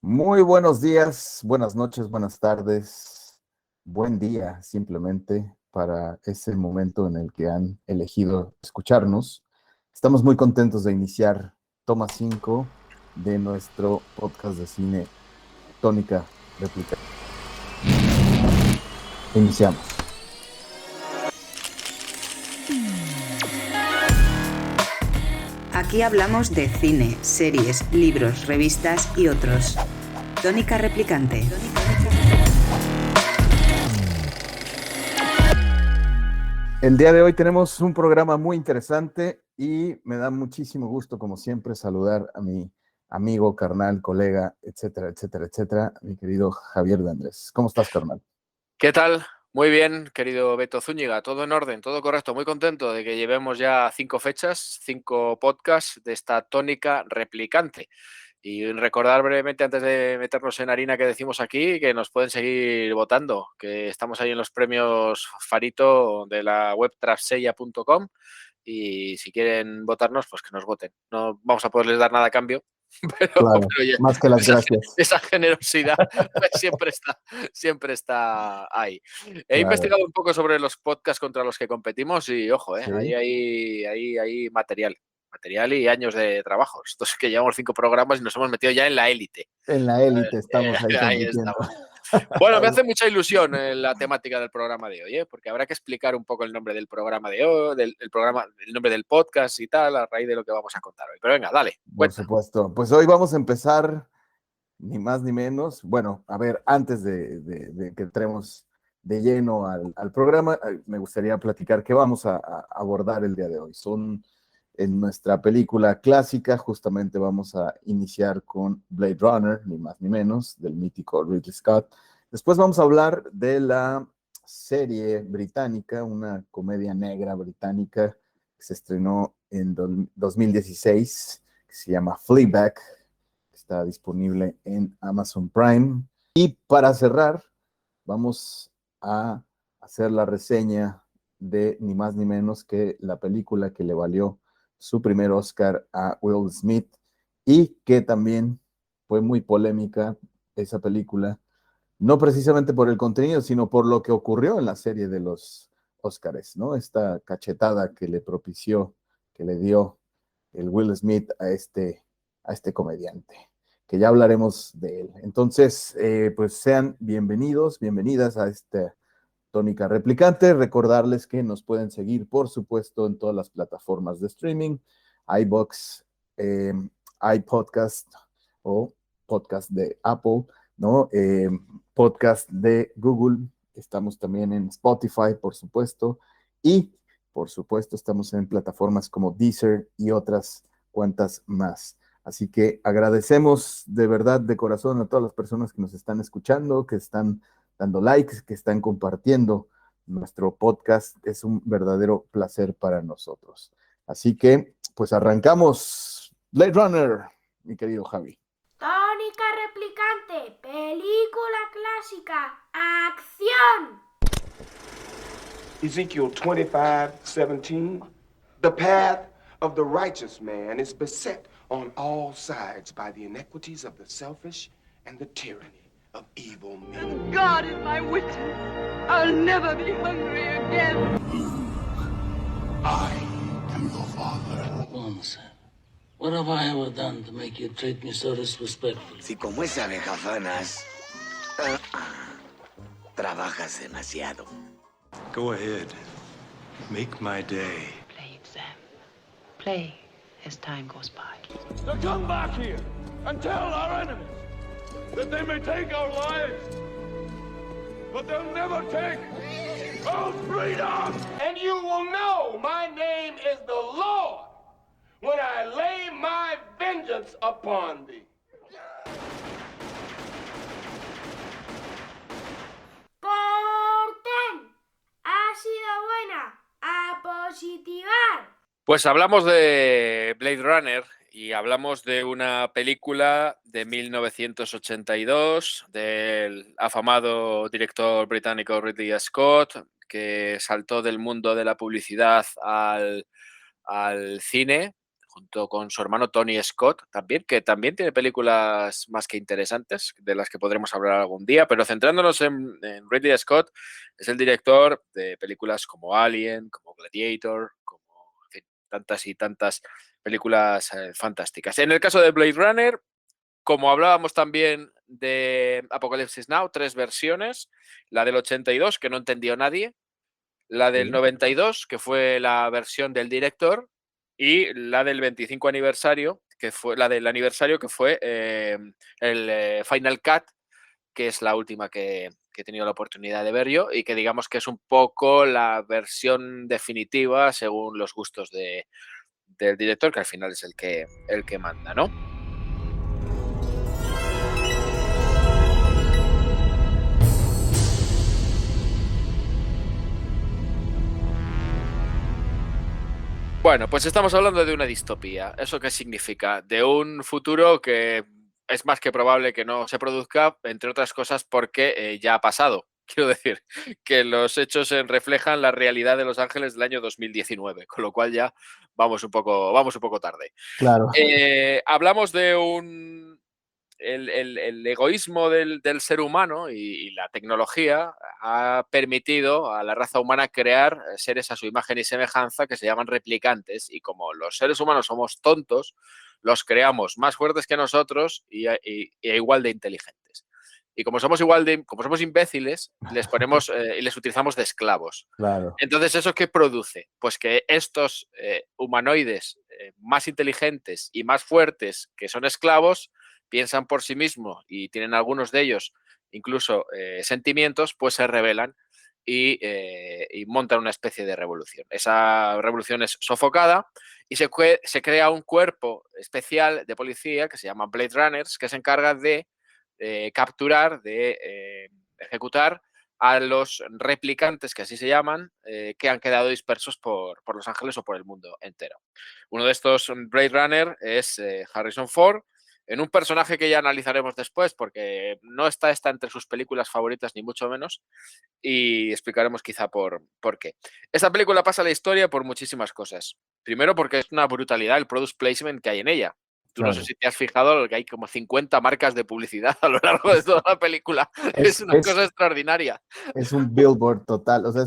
Muy buenos días, buenas noches, buenas tardes, buen día simplemente para ese momento en el que han elegido escucharnos. Estamos muy contentos de iniciar toma 5 de nuestro podcast de cine Tónica Réplica. Iniciamos. Aquí hablamos de cine, series, libros, revistas y otros. Tónica Replicante. El día de hoy tenemos un programa muy interesante y me da muchísimo gusto, como siempre, saludar a mi amigo, carnal, colega, etcétera, etcétera, etcétera, mi querido Javier de Andrés. ¿Cómo estás, carnal? ¿Qué tal? Muy bien, querido Beto Zúñiga, todo en orden, todo correcto, muy contento de que llevemos ya 5 fechas, 5 podcasts de esta tónica replicante. Y recordar brevemente, antes de meternos en harina, que decimos aquí, que nos pueden seguir votando, que estamos ahí en los premios Farito de la web trapsella.com y si quieren votarnos, pues que nos voten. No vamos a poderles dar nada a cambio, Claro, pero más que las gracias. esa generosidad siempre está ahí. He Claro, investigado un poco sobre los podcasts contra los que competimos y, ojo, sí, ahí hay material y años de trabajo. Estos que llevamos 5 programas y nos hemos metido ya en la élite. en la élite estamos ahí Ahí compitiendo. estamos. Bueno, me hace mucha ilusión la temática del programa de hoy, porque habrá que explicar un poco el nombre del programa de hoy, el nombre del podcast y tal, a raíz de lo que vamos a contar hoy. Pero venga, dale, Por cuenta. supuesto. Pues hoy vamos a empezar, ni más ni menos. Bueno, a ver, antes de que entremos de lleno al programa, me gustaría platicar qué vamos a abordar el día de hoy. Son en nuestra película clásica, justamente vamos a iniciar con Blade Runner, ni más ni menos, del mítico Ridley Scott. Después vamos a hablar de la serie británica, una comedia negra británica que se estrenó en 2016, que se llama Fleabag, que está disponible en Amazon Prime. Y para cerrar, vamos a hacer la reseña de ni más ni menos que la película que le valió su primer Oscar a Will Smith y que también fue muy polémica esa película, no precisamente por el contenido, sino por lo que ocurrió en la serie de los Oscars, ¿no? Esta cachetada que le propició, que le dio el Will Smith a este comediante, que ya hablaremos de él. Entonces, pues sean bienvenidos, bienvenidas a esta Tónica Replicante. Recordarles que nos pueden seguir, por supuesto, en todas las plataformas de streaming, iBox, iPodcast o podcast de Apple, ¿no? Podcast de Google. Estamos también en Spotify, por supuesto. Y, por supuesto, estamos en plataformas como Deezer y otras cuantas más. Así que agradecemos de verdad, de corazón, a todas las personas que nos están escuchando, que están dando likes, que están compartiendo nuestro podcast. Es un verdadero placer para nosotros. Así que, pues arrancamos. Blade Runner, mi querido Javi. Tónica Replicante, película clásica, acción. Ezekiel 25:17. The path of the righteous man is beset on all sides by the iniquities of the selfish and the tyranny of evil men. God is my witness. I'll never be hungry again. I am your father. Once, what have I ever done to make you treat me so disrespectfully? Si como es abejafanas, trabajas demasiado. Go ahead. Make my day. Play it, Sam. Play as time goes by. To come back here and tell our enemies that they may take our lives, but they'll never take our freedom. And you will know my name is the Lord when I lay my vengeance upon thee. Corten. Ha sido buena. A positivar. Pues hablamos de Blade Runner y hablamos de una película de 1982 del afamado director británico Ridley Scott, que saltó del mundo de la publicidad al cine, junto con su hermano Tony Scott también, que también tiene películas más que interesantes, de las que podremos hablar algún día, pero centrándonos en Ridley Scott, es el director de películas como Alien, como Gladiator, como en fin, tantas y tantas películas fantásticas. En el caso de Blade Runner, como hablábamos también de Apocalipsis Now, 3 versiones, la del 82, que no entendió nadie, la del 92, que fue la versión del director, y la del 25 aniversario, que fue la del aniversario, que fue el Final Cut, que es la última que he tenido la oportunidad de ver yo, y que digamos que es un poco la versión definitiva según los gustos del director, que al final es el que manda, ¿no? Bueno, pues estamos hablando de una distopía. ¿Eso qué significa? De un futuro que es más que probable que no se produzca, entre otras cosas porque ya ha pasado. Quiero decir, que los hechos reflejan la realidad de Los Ángeles del año 2019, con lo cual ya vamos un poco tarde. Claro. Hablamos de el egoísmo del ser humano y la tecnología ha permitido a la raza humana crear seres a su imagen y semejanza que se llaman replicantes, y como los seres humanos somos tontos, los creamos más fuertes que nosotros y igual de inteligentes. Y como somos imbéciles, les ponemos y les utilizamos de esclavos. Claro. Entonces, ¿eso qué produce? Pues que estos humanoides más inteligentes y más fuertes, que son esclavos, piensan por sí mismos y tienen algunos de ellos incluso sentimientos, pues se rebelan y montan una especie de revolución. Esa revolución es sofocada y se crea un cuerpo especial de policía que se llama Blade Runners, que se encarga de capturar, de ejecutar a los replicantes, que así se llaman, que han quedado dispersos por Los Ángeles o por el mundo entero. Uno de estos Blade Runner es Harrison Ford, en un personaje que ya analizaremos después, porque no está entre sus películas favoritas, ni mucho menos, y explicaremos quizá por qué. Esta película pasa a la historia por muchísimas cosas. Primero, porque es una brutalidad el product placement que hay en ella. Tú no sé si te has fijado que hay como 50 marcas de publicidad a lo largo de toda la película. Es una cosa extraordinaria. Es un billboard total, o sea,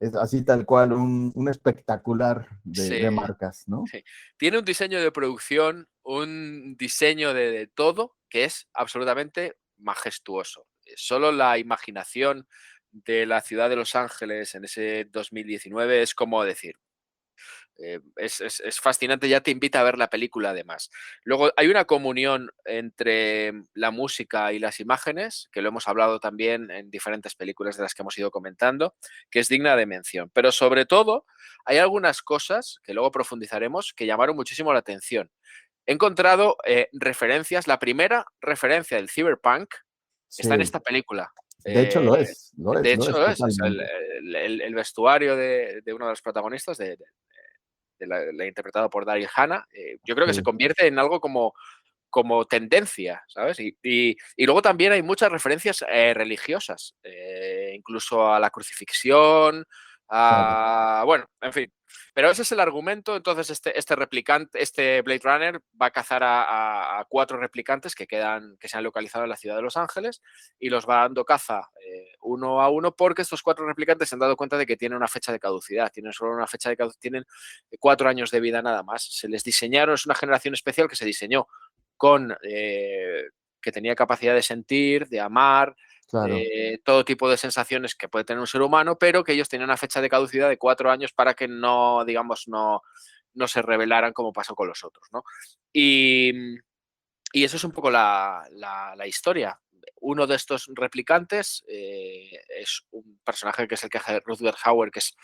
es así tal cual, un espectacular de marcas, ¿no? Sí. Tiene un diseño de producción, un diseño de todo que es absolutamente majestuoso. Solo la imaginación de la ciudad de Los Ángeles en ese 2019 es como decir, es fascinante, ya te invita a ver la película además. Luego hay una comunión entre la música y las imágenes, que lo hemos hablado también en diferentes películas de las que hemos ido comentando, que es digna de mención. Pero sobre todo hay algunas cosas, que luego profundizaremos, que llamaron muchísimo la atención. He encontrado referencias, la primera referencia del cyberpunk está en esta película. De hecho lo es. De hecho es el vestuario de uno de los protagonistas, de la interpretada por Daryl Hannah, yo creo que se convierte en algo como tendencia, ¿sabes? Y luego también hay muchas referencias religiosas, incluso a la crucifixión, bueno, en fin. Pero ese es el argumento. Entonces este replicante, este Blade Runner va a cazar a 4 replicantes que se han localizado en la ciudad de Los Ángeles y los va dando caza uno a uno, porque estos 4 replicantes se han dado cuenta de que tienen una fecha de caducidad, tienen 4 años de vida nada más. Se les diseñaron, es una generación especial que se diseñó que tenía capacidad de sentir, de amar, todo tipo de sensaciones que puede tener un ser humano, pero que ellos tenían una fecha de caducidad de 4 años para que no, digamos, no se rebelaran como pasó con los otros, ¿no? Y eso es un poco la historia. Uno de estos replicantes es un personaje que es el que hace Rutger Hauer, que es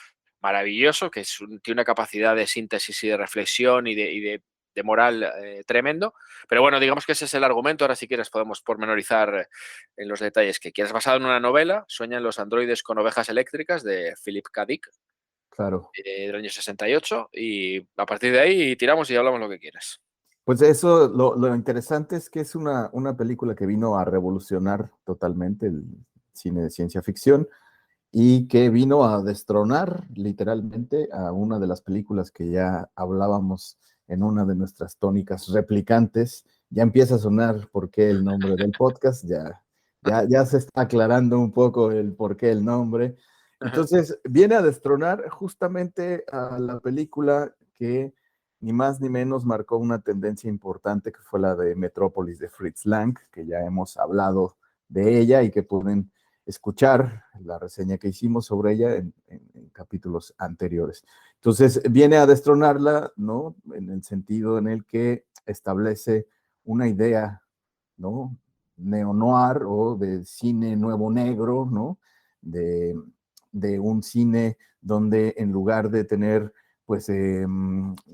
maravilloso, que tiene una capacidad de síntesis y de reflexión y de moral tremendo. Pero bueno, digamos que ese es el argumento. Ahora, si quieres, podemos pormenorizar en los detalles que quieras. Basado en una novela, Sueñan los androides con ovejas eléctricas, de Philip K. Dick, del año 68. Y a partir de ahí tiramos y hablamos lo que quieras. Pues eso, lo interesante es que es una película que vino a revolucionar totalmente el cine de ciencia ficción y que vino a destronar literalmente a una de las películas que ya hablábamos en una de nuestras tónicas replicantes. Ya empieza a sonar por qué el nombre del podcast, ya se está aclarando un poco el por qué el nombre. Entonces, viene a destronar justamente a la película que ni más ni menos marcó una tendencia importante, que fue la de Metrópolis de Fritz Lang, que ya hemos hablado de ella y que pueden escuchar la reseña que hicimos sobre ella en capítulos anteriores. Entonces, viene a destronarla, ¿no? En el sentido en el que establece una idea, ¿no? Neo-noir o de cine nuevo negro, ¿no? De un cine donde en lugar de tener, pues,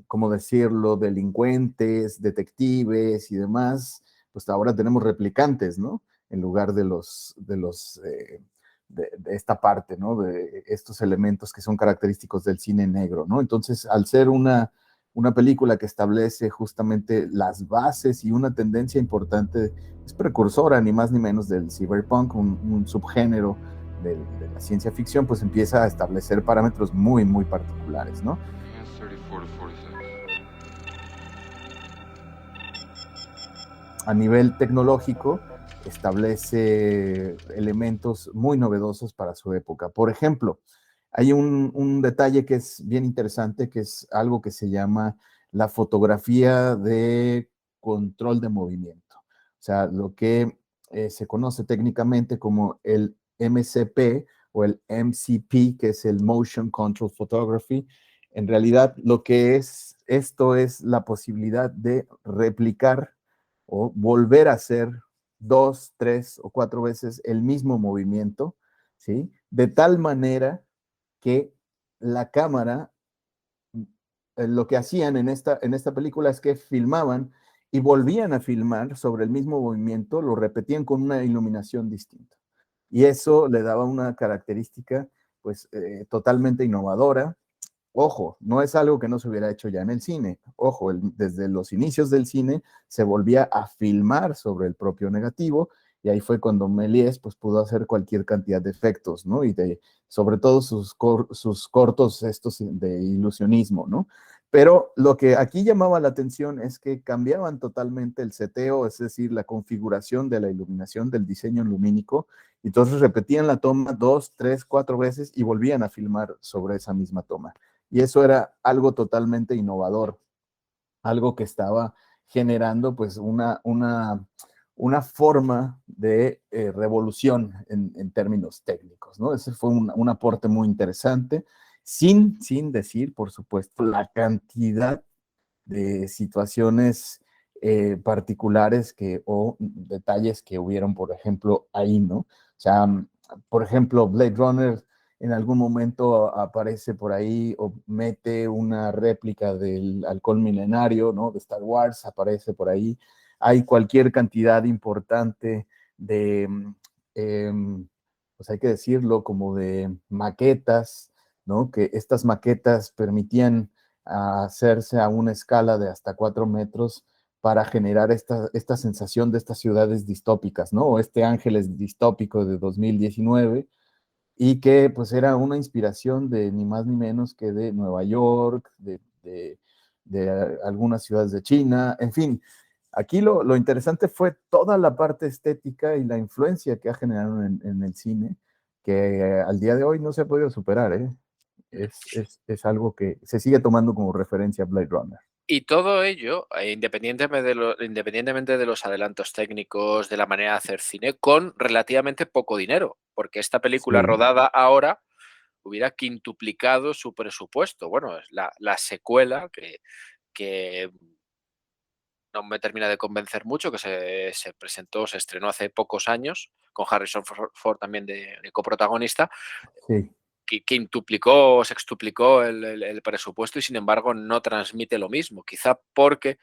¿cómo decirlo?, delincuentes, detectives y demás, pues ahora tenemos replicantes, ¿no? En lugar de de esta parte, ¿no? De estos elementos que son característicos del cine negro, ¿no? Entonces, al ser una película que establece justamente las bases y una tendencia importante, es precursora ni más ni menos del cyberpunk, un subgénero de la ciencia ficción, pues empieza a establecer parámetros muy, muy particulares, ¿no? A nivel tecnológico, establece elementos muy novedosos para su época. Por ejemplo, hay un detalle que es bien interesante, que es algo que se llama la fotografía de control de movimiento. O sea, lo que se conoce técnicamente como el MCP o el MCP, que es el Motion Control Photography. En realidad, lo que es esto es la posibilidad de replicar o volver a hacer 2, 3 o 4 veces el mismo movimiento, ¿sí? De tal manera que la cámara, lo que hacían en esta película es que filmaban y volvían a filmar sobre el mismo movimiento, lo repetían con una iluminación distinta. Y eso le daba una característica, pues, totalmente innovadora. Ojo, no es algo que no se hubiera hecho ya en el cine. Ojo, desde los inicios del cine se volvía a filmar sobre el propio negativo y ahí fue cuando Méliès pues, pudo hacer cualquier cantidad de efectos, ¿no? Y sobre todo sus cortos estos de ilusionismo, ¿no? Pero lo que aquí llamaba la atención es que cambiaban totalmente el seteo, es decir, la configuración de la iluminación, del diseño lumínico, y entonces repetían la toma 2, 3, 4 veces y volvían a filmar sobre esa misma toma. Y eso era algo totalmente innovador, algo que estaba generando pues una forma de revolución en términos técnicos, ¿no? Ese fue un aporte muy interesante, sin decir, por supuesto, la cantidad de situaciones particulares o detalles que hubieron, por ejemplo, ahí, ¿no? O sea, por ejemplo, Blade Runner en algún momento aparece por ahí o mete una réplica del halcón milenario, ¿no? De Star Wars, aparece por ahí. Hay cualquier cantidad importante de, pues hay que decirlo, como de maquetas, ¿no? Que estas maquetas permitían hacerse a una escala de hasta 4 metros para generar esta sensación de estas ciudades distópicas, ¿no? O este Ángeles distópico de 2019, y que pues era una inspiración de ni más ni menos que de Nueva York, de algunas ciudades de China, en fin. Aquí lo interesante fue toda la parte estética y la influencia que ha generado en el cine, que al día de hoy no se ha podido superar, ¿eh? Es algo que se sigue tomando como referencia a Blade Runner. Y todo ello, independientemente de los adelantos técnicos, de la manera de hacer cine, con relativamente poco dinero, porque esta película rodada ahora hubiera quintuplicado su presupuesto. Bueno, es la secuela que no me termina de convencer mucho, que se estrenó hace pocos años, con Harrison Ford también de coprotagonista. Sí. Que quintuplicó o sextuplicó el presupuesto y sin embargo no transmite lo mismo. Quizá porque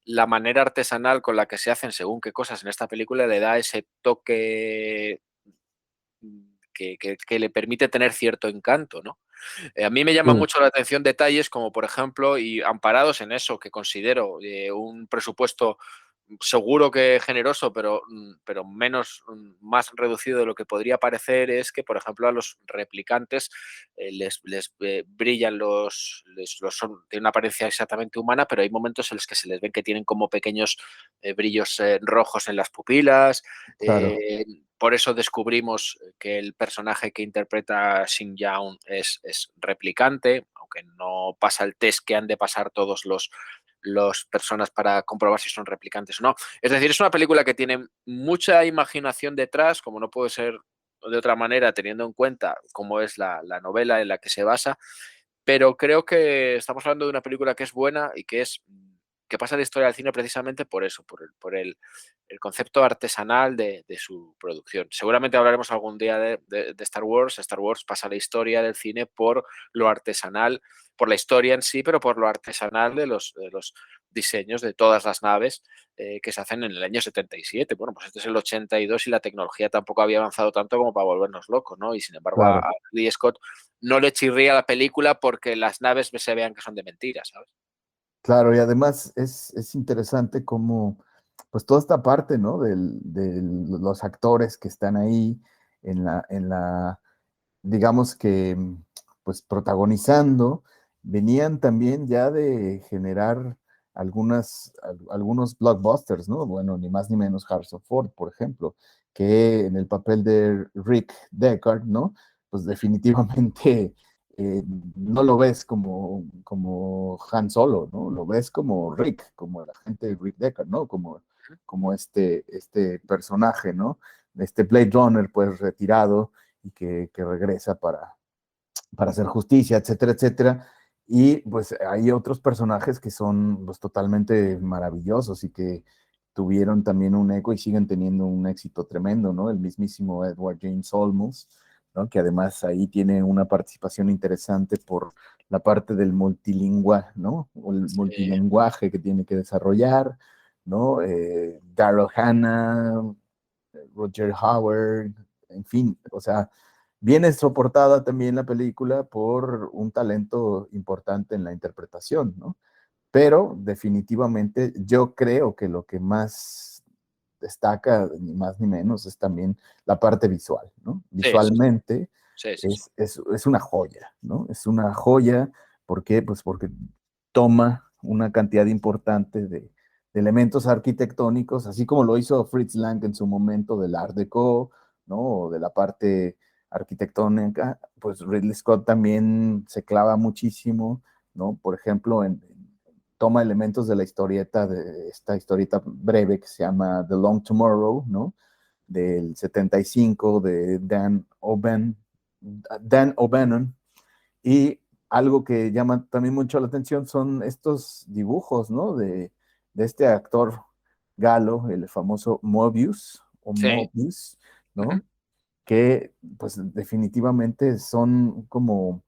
la manera artesanal con la que se hacen según qué cosas en esta película le da ese toque que le permite tener cierto encanto, ¿no? A mí me llama mucho la atención detalles como, por ejemplo, y amparados en eso que considero un presupuesto seguro que generoso, pero más reducido de lo que podría parecer, es que, por ejemplo, a los replicantes les brillan tienen una apariencia exactamente humana, pero hay momentos en los que se les ven que tienen como pequeños brillos rojos en las pupilas. Claro. Por eso descubrimos que el personaje que interpreta Shin Yaun es replicante, aunque no pasa el test que han de pasar todos las personas para comprobar si son replicantes o no. Es decir, es una película que tiene mucha imaginación detrás, como no puede ser de otra manera, teniendo en cuenta cómo es la novela en la que se basa, pero creo que estamos hablando de una película que es buena y que pasa la historia del cine precisamente por eso, por el concepto artesanal de su producción. Seguramente hablaremos algún día de Star Wars. Star Wars pasa la historia del cine por lo artesanal, por la historia en sí, pero por lo artesanal de los diseños de todas las naves que se hacen en el año 77. Bueno, pues este es el 82 y la tecnología tampoco había avanzado tanto como para volvernos locos, ¿no? Y sin embargo Claro. a Ridley Scott no le chirría la película porque las naves se vean que son de mentira, ¿sabes? Claro, y además es interesante cómo, pues toda esta parte, ¿no? De los actores que están ahí digamos que, pues protagonizando, venían también ya de generar algunos blockbusters, ¿no? Bueno, ni más ni menos Harrison Ford, por ejemplo, que en el papel de Rick Deckard, ¿no? Pues definitivamente no lo ves como Han Solo, ¿no? Lo ves como Rick, como el agente Rick Deckard, ¿no? Como este personaje, ¿no? Este Blade Runner, pues retirado y que regresa para hacer justicia, etcétera, etcétera. Y pues hay otros personajes que son pues, totalmente maravillosos y que tuvieron también un eco y siguen teniendo un éxito tremendo, ¿no? El mismísimo Edward James Olmos, ¿no? Que además ahí tiene una participación interesante por la parte del multilingüe, ¿no? O el multilenguaje que tiene que desarrollar, ¿no? Daryl Hannah, Roger Howard, en fin, o sea, viene soportada también la película por un talento importante en la interpretación, ¿no? Pero definitivamente yo creo que lo que más destaca, ni más ni menos, es también la parte visual, ¿no? Sí, sí, Visualmente sí, sí, sí. es una joya, ¿no? Es una joya, ¿por qué? Pues porque toma una cantidad importante de elementos arquitectónicos, así como lo hizo Fritz Lang en su momento del Art Deco, ¿no? O de la parte arquitectónica, pues Ridley Scott también se clava muchísimo, ¿no? Por ejemplo, toma elementos de la historieta, de esta historieta breve que se llama The Long Tomorrow, ¿no? Del 75 de Dan O'Bannon, y algo que llama también mucho la atención son estos dibujos, ¿no? De este actor galo, el famoso Sí. Mobius, Ujú. ¿no? Que pues definitivamente son como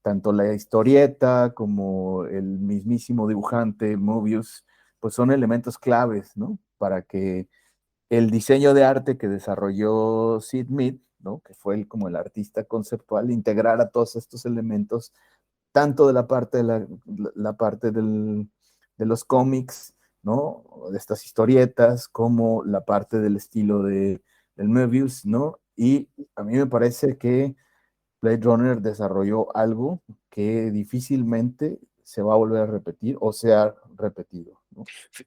tanto la historieta como el mismísimo dibujante Mobius, pues son elementos claves, ¿no? Para que el diseño de arte que desarrolló Sid Mead, ¿no? Que fue como el artista conceptual, integrara todos estos elementos, tanto de la parte la parte de los cómics, ¿no? De estas historietas, como la parte del estilo del Möbius, ¿no? Y a mí me parece que Blade Runner desarrolló algo que difícilmente se va a volver a repetir o se ha repetido, ¿no?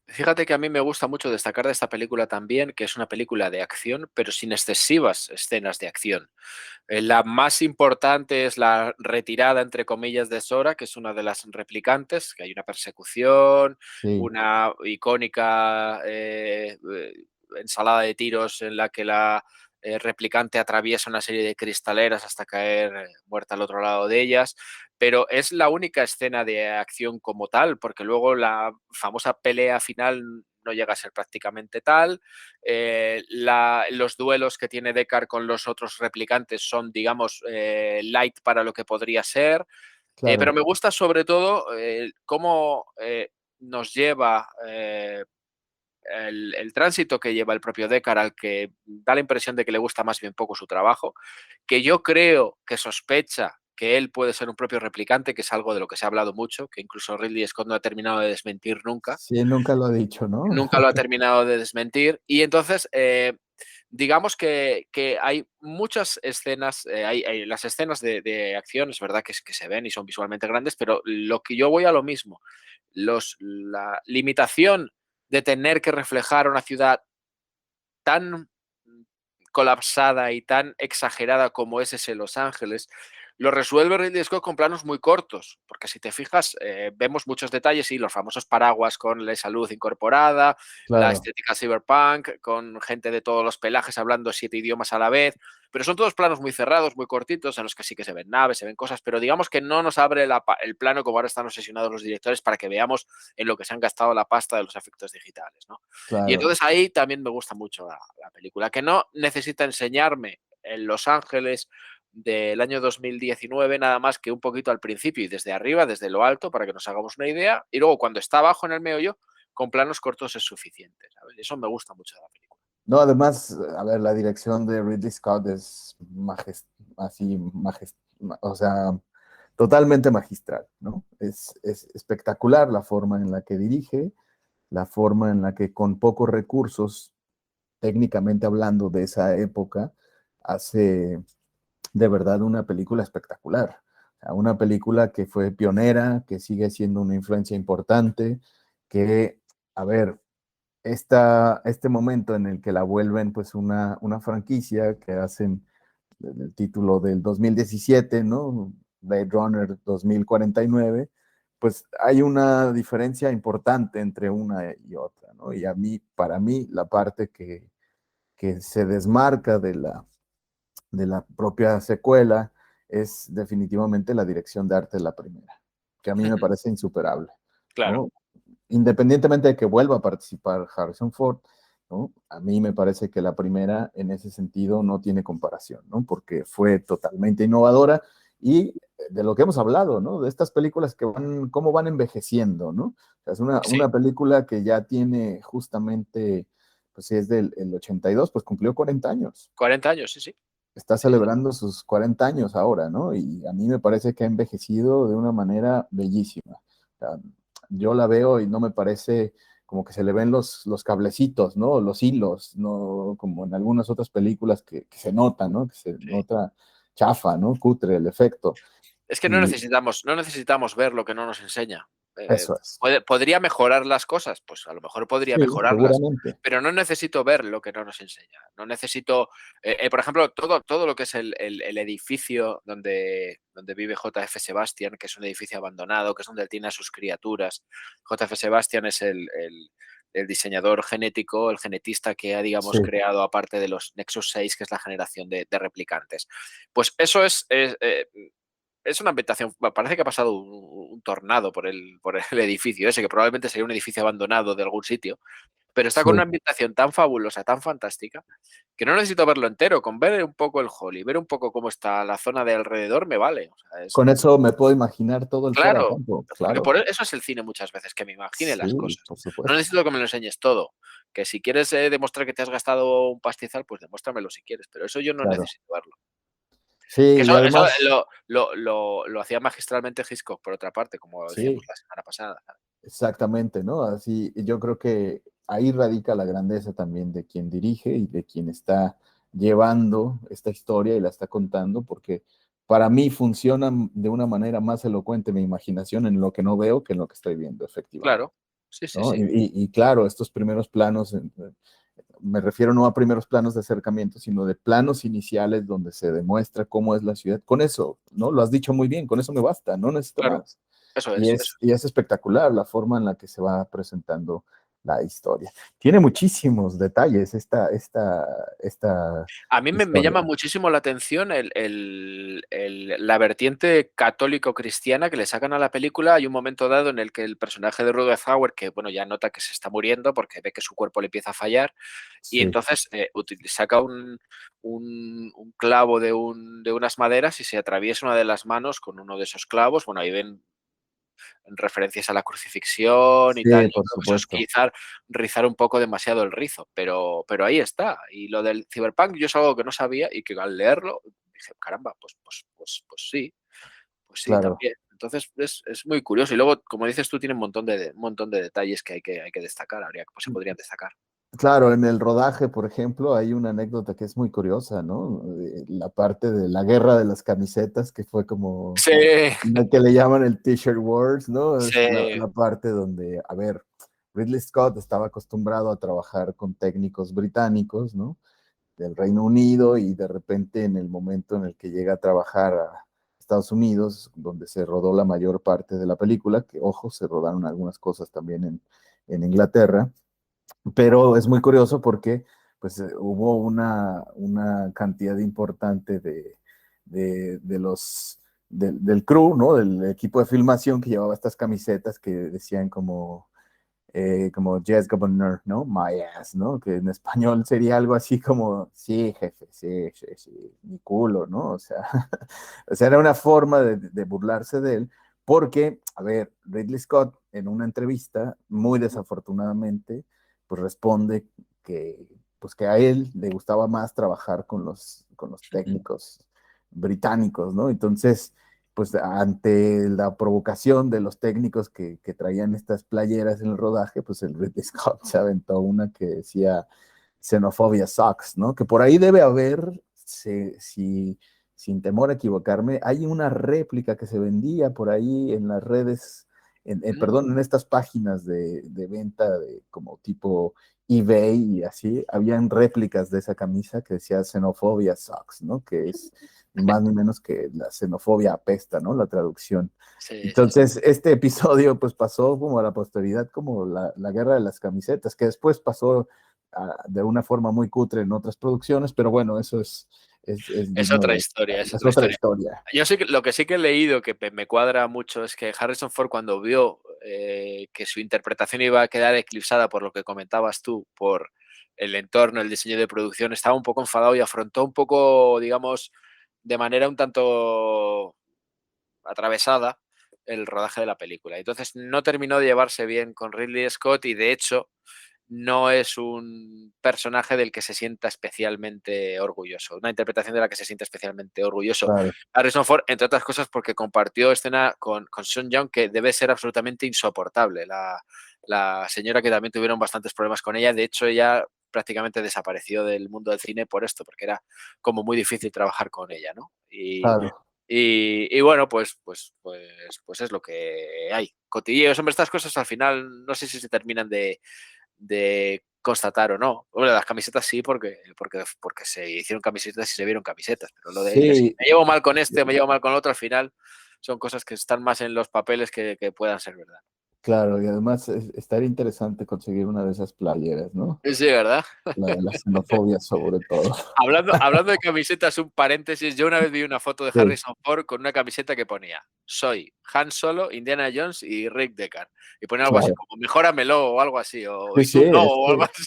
Fíjate que a mí me gusta mucho destacar de esta película también que es una película de acción, pero sin excesivas escenas de acción. La más importante es la retirada, entre comillas, de Sora, que es una de las replicantes, que hay una persecución, Sí, una icónica ensalada de tiros en la que la replicante atraviesa una serie de cristaleras hasta caer muerta al otro lado de ellas, pero es la única escena de acción como tal, porque luego la famosa pelea final no llega a ser prácticamente tal. Los duelos que tiene Deckard con los otros replicantes son, digamos, light para lo que podría ser. Pero claro. me gusta sobre todo cómo nos lleva el tránsito que lleva el propio Deckard, al que da la impresión de que le gusta más bien poco su trabajo, que yo creo que sospecha que él puede ser un propio replicante, que es algo de lo que se ha hablado mucho, que incluso Ridley Scott no ha terminado de desmentir nunca. Sí, nunca lo ha dicho, ¿no? Nunca lo ha terminado de desmentir. Y entonces, digamos que hay muchas escenas, hay las escenas de acción, es verdad que se ven y son visualmente grandes, pero lo que yo voy a lo mismo, la limitación de tener que reflejar una ciudad tan colapsada y tan exagerada como es ese Los Ángeles, lo resuelve Ridley Scott con planos muy cortos, porque si te fijas, vemos muchos detalles y los famosos paraguas con esa luz incorporada, la Claro. estética cyberpunk, con gente de todos los pelajes hablando 7 idiomas a la vez, pero son todos planos muy cerrados, muy cortitos, en los que sí que se ven naves, se ven cosas, pero digamos que no nos abre el plano como ahora están obsesionados los directores para que veamos en lo que se han gastado la pasta de los efectos digitales, ¿no? Y Claro. entonces ahí también me gusta mucho la película, que no necesita enseñarme en Los Ángeles del año 2019 nada más que un poquito al principio y desde arriba, desde lo alto, para que nos hagamos una idea, y luego cuando está abajo en el meollo, con planos cortos es suficiente, ¿sabes? Eso me gusta mucho de la película. No, además, a ver, la dirección de Ridley Scott es o sea, totalmente magistral, ¿no? Es espectacular la forma en la que dirige, la forma en la que con pocos recursos, técnicamente hablando de esa época, hace de verdad una película espectacular. O sea, una película que fue pionera, que sigue siendo una influencia importante, que, a ver, este momento en el que la vuelven pues una franquicia que hacen el título del 2017, ¿no? Blade Runner 2049, pues hay una diferencia importante entre una y otra, ¿no? Y para mí, la parte que se desmarca de la propia secuela es definitivamente la dirección de arte de la primera, que a mí me parece insuperable, Claro. ¿no? Independientemente de que vuelva a participar Harrison Ford, ¿no? A mí me parece que la primera en ese sentido no tiene comparación, ¿no? Porque fue totalmente innovadora y de lo que hemos hablado, ¿no? De estas películas que cómo van envejeciendo, ¿no? O sea, es una película que ya tiene justamente, pues si es del el 82, pues cumplió 40 años. 40 años, sí, sí. Está celebrando sus 40 años ahora, ¿no? Y a mí me parece que ha envejecido de una manera bellísima. O sea, yo la veo y no me parece como que se le ven los cablecitos, ¿no? Los hilos, ¿no? Como en algunas otras películas que se nota, ¿no? Que se nota chafa, ¿no? Cutre el efecto. Es que no necesitamos ver lo que no nos enseña. Eso es. ¿Podría mejorar las cosas? Pues a lo mejor podría Sí, mejorarlas, seguramente. pero no necesito ver lo que no nos enseña. No necesito, por ejemplo, todo lo que es el edificio donde vive JF Sebastian, que es un edificio abandonado, que es donde él tiene a sus criaturas. JF Sebastian es el diseñador genético, el genetista que ha, digamos, Sí. creado, aparte de los Nexus 6, que es la generación de replicantes. Pues eso es una ambientación, parece que ha pasado un tornado por el edificio ese, que probablemente sería un edificio abandonado de algún sitio, pero está Sí. con una ambientación tan fabulosa, tan fantástica, que no necesito verlo entero, con ver un poco el hall y ver un poco cómo está la zona de alrededor me vale. O sea, Con eso me puedo imaginar todo el fuera de claro, campo, porque claro. eso es el cine muchas veces, que me imagine las Sí, cosas. por No supuesto. necesito que me lo enseñes todo, que si quieres demostrar que te has gastado un pastizal, pues demuéstramelo si quieres, pero eso yo no Claro. necesito verlo. Sí, Que y eso además, lo hacía magistralmente Hitchcock, por otra parte, como decíamos sí, la semana pasada. exactamente, ¿no? Así, yo creo que ahí radica la grandeza también de quien dirige y de quien está llevando esta historia y la está contando, porque para mí funciona de una manera más elocuente mi imaginación en lo que no veo que en lo que estoy viendo, efectivamente, Claro, sí, sí, ¿no? sí. Y claro, estos primeros planos, me refiero no a primeros planos de acercamiento, sino de planos iniciales donde se demuestra cómo es la ciudad. Con eso, ¿no? Lo has dicho muy bien, con eso me basta, no necesito Claro, más. eso Y es. es espectacular la forma en la que se va presentando la historia. Tiene muchísimos detalles esta A mí me historia. llama muchísimo la atención la vertiente católico-cristiana que le sacan a la película. Hay un momento dado en el que el personaje de Rutger Hauer, que bueno, ya nota que se está muriendo porque ve que su cuerpo le empieza a fallar, y Sí, entonces saca un clavo de unas maderas y se atraviesa una de las manos con uno de esos clavos. Bueno, ahí ven referencias a la crucifixión y tal. sí, Yo por creo que eso es supuesto. quizá rizar un poco demasiado el rizo, pero ahí está. Y lo del cyberpunk yo es algo que no sabía y que al leerlo dije, caramba, pues sí. Pues sí, Claro. también. Entonces es muy curioso. Y luego, como dices tú, tiene un montón de detalles que hay que destacar. Pues se podrían destacar. Claro, en el rodaje, por ejemplo, hay una anécdota que es muy curiosa, ¿no? La parte de la guerra de las camisetas, que fue como Sí, lo que le llaman el T-shirt Wars, ¿no? Es sí. la parte donde, a ver, Ridley Scott estaba acostumbrado a trabajar con técnicos británicos, ¿no? Del Reino Unido, y de repente en el momento en el que llega a trabajar a Estados Unidos, donde se rodó la mayor parte de la película, que ojo, se rodaron algunas cosas también en Inglaterra, pero es muy curioso porque pues hubo una cantidad importante del crew, ¿no? Del equipo de filmación que llevaba estas camisetas que decían como Yes, Governor, ¿no? My ass, ¿no? Que en español sería algo así como, sí, jefe, sí, sí, sí, mi culo, ¿no? O sea, o sea, era una forma de burlarse de él, porque, a ver, Ridley Scott en una entrevista, muy desafortunadamente, pues responde que, pues que a él le gustaba más trabajar con los técnicos británicos, ¿no? Entonces, pues ante la provocación de los técnicos que traían estas playeras en el rodaje, pues el Ridley Scott se aventó una que decía Xenophobia sucks, ¿no? Que por ahí debe haber, sin temor a equivocarme, hay una réplica que se vendía por ahí en las redes, perdón, en estas páginas de venta como tipo eBay y así, habían réplicas de esa camisa que decía Xenophobia sucks, ¿no? Que es ni más ni menos que la xenofobia apesta, ¿no? La traducción. Sí, sí. Entonces, este episodio pues pasó como a la posteridad como la guerra de las camisetas, que después pasó de una forma muy cutre en otras producciones, pero bueno, eso es Es digno otra de... historia, es Es otra otra historia. historia. Yo lo que sí que he leído que me cuadra mucho es que Harrison Ford, cuando vio que su interpretación iba a quedar eclipsada por lo que comentabas tú, por el entorno, el diseño de producción, estaba un poco enfadado y afrontó un poco, digamos, de manera un tanto atravesada el rodaje de la película. Entonces no terminó de llevarse bien con Ridley Scott y de hecho no es un personaje del que se sienta especialmente orgulloso, una interpretación de la que se siente especialmente orgulloso. Claro. Harrison Ford, entre otras cosas, porque compartió escena con Sean Young, que debe ser absolutamente insoportable. La señora, que también tuvieron bastantes problemas con ella, de hecho ella prácticamente desapareció del mundo del cine por esto, porque era como muy difícil trabajar con ella, ¿no? Claro. Y bueno, pues es lo que hay. Cotilleos, hombre, estas cosas al final no sé si se terminan de constatar o no. Bueno, las camisetas sí, porque se hicieron camisetas y se vieron camisetas, pero lo de ellos, Sí, me llevo mal con este o me llevo mal con el otro, al final son cosas que están más en los papeles que puedan ser verdad. claro, y además estaría interesante conseguir una de esas playeras, ¿no? Sí, ¿verdad? La de la xenofobia sobre todo. Hablando de camisetas, un paréntesis, yo una vez vi una foto de Sí. Harrison Ford con una camiseta que ponía "Soy Han Solo, Indiana Jones y Rick Deckard", y ponía algo así Claro. como "mejóramelo" o algo así, o Sí, "y sí, tú no", o algo así.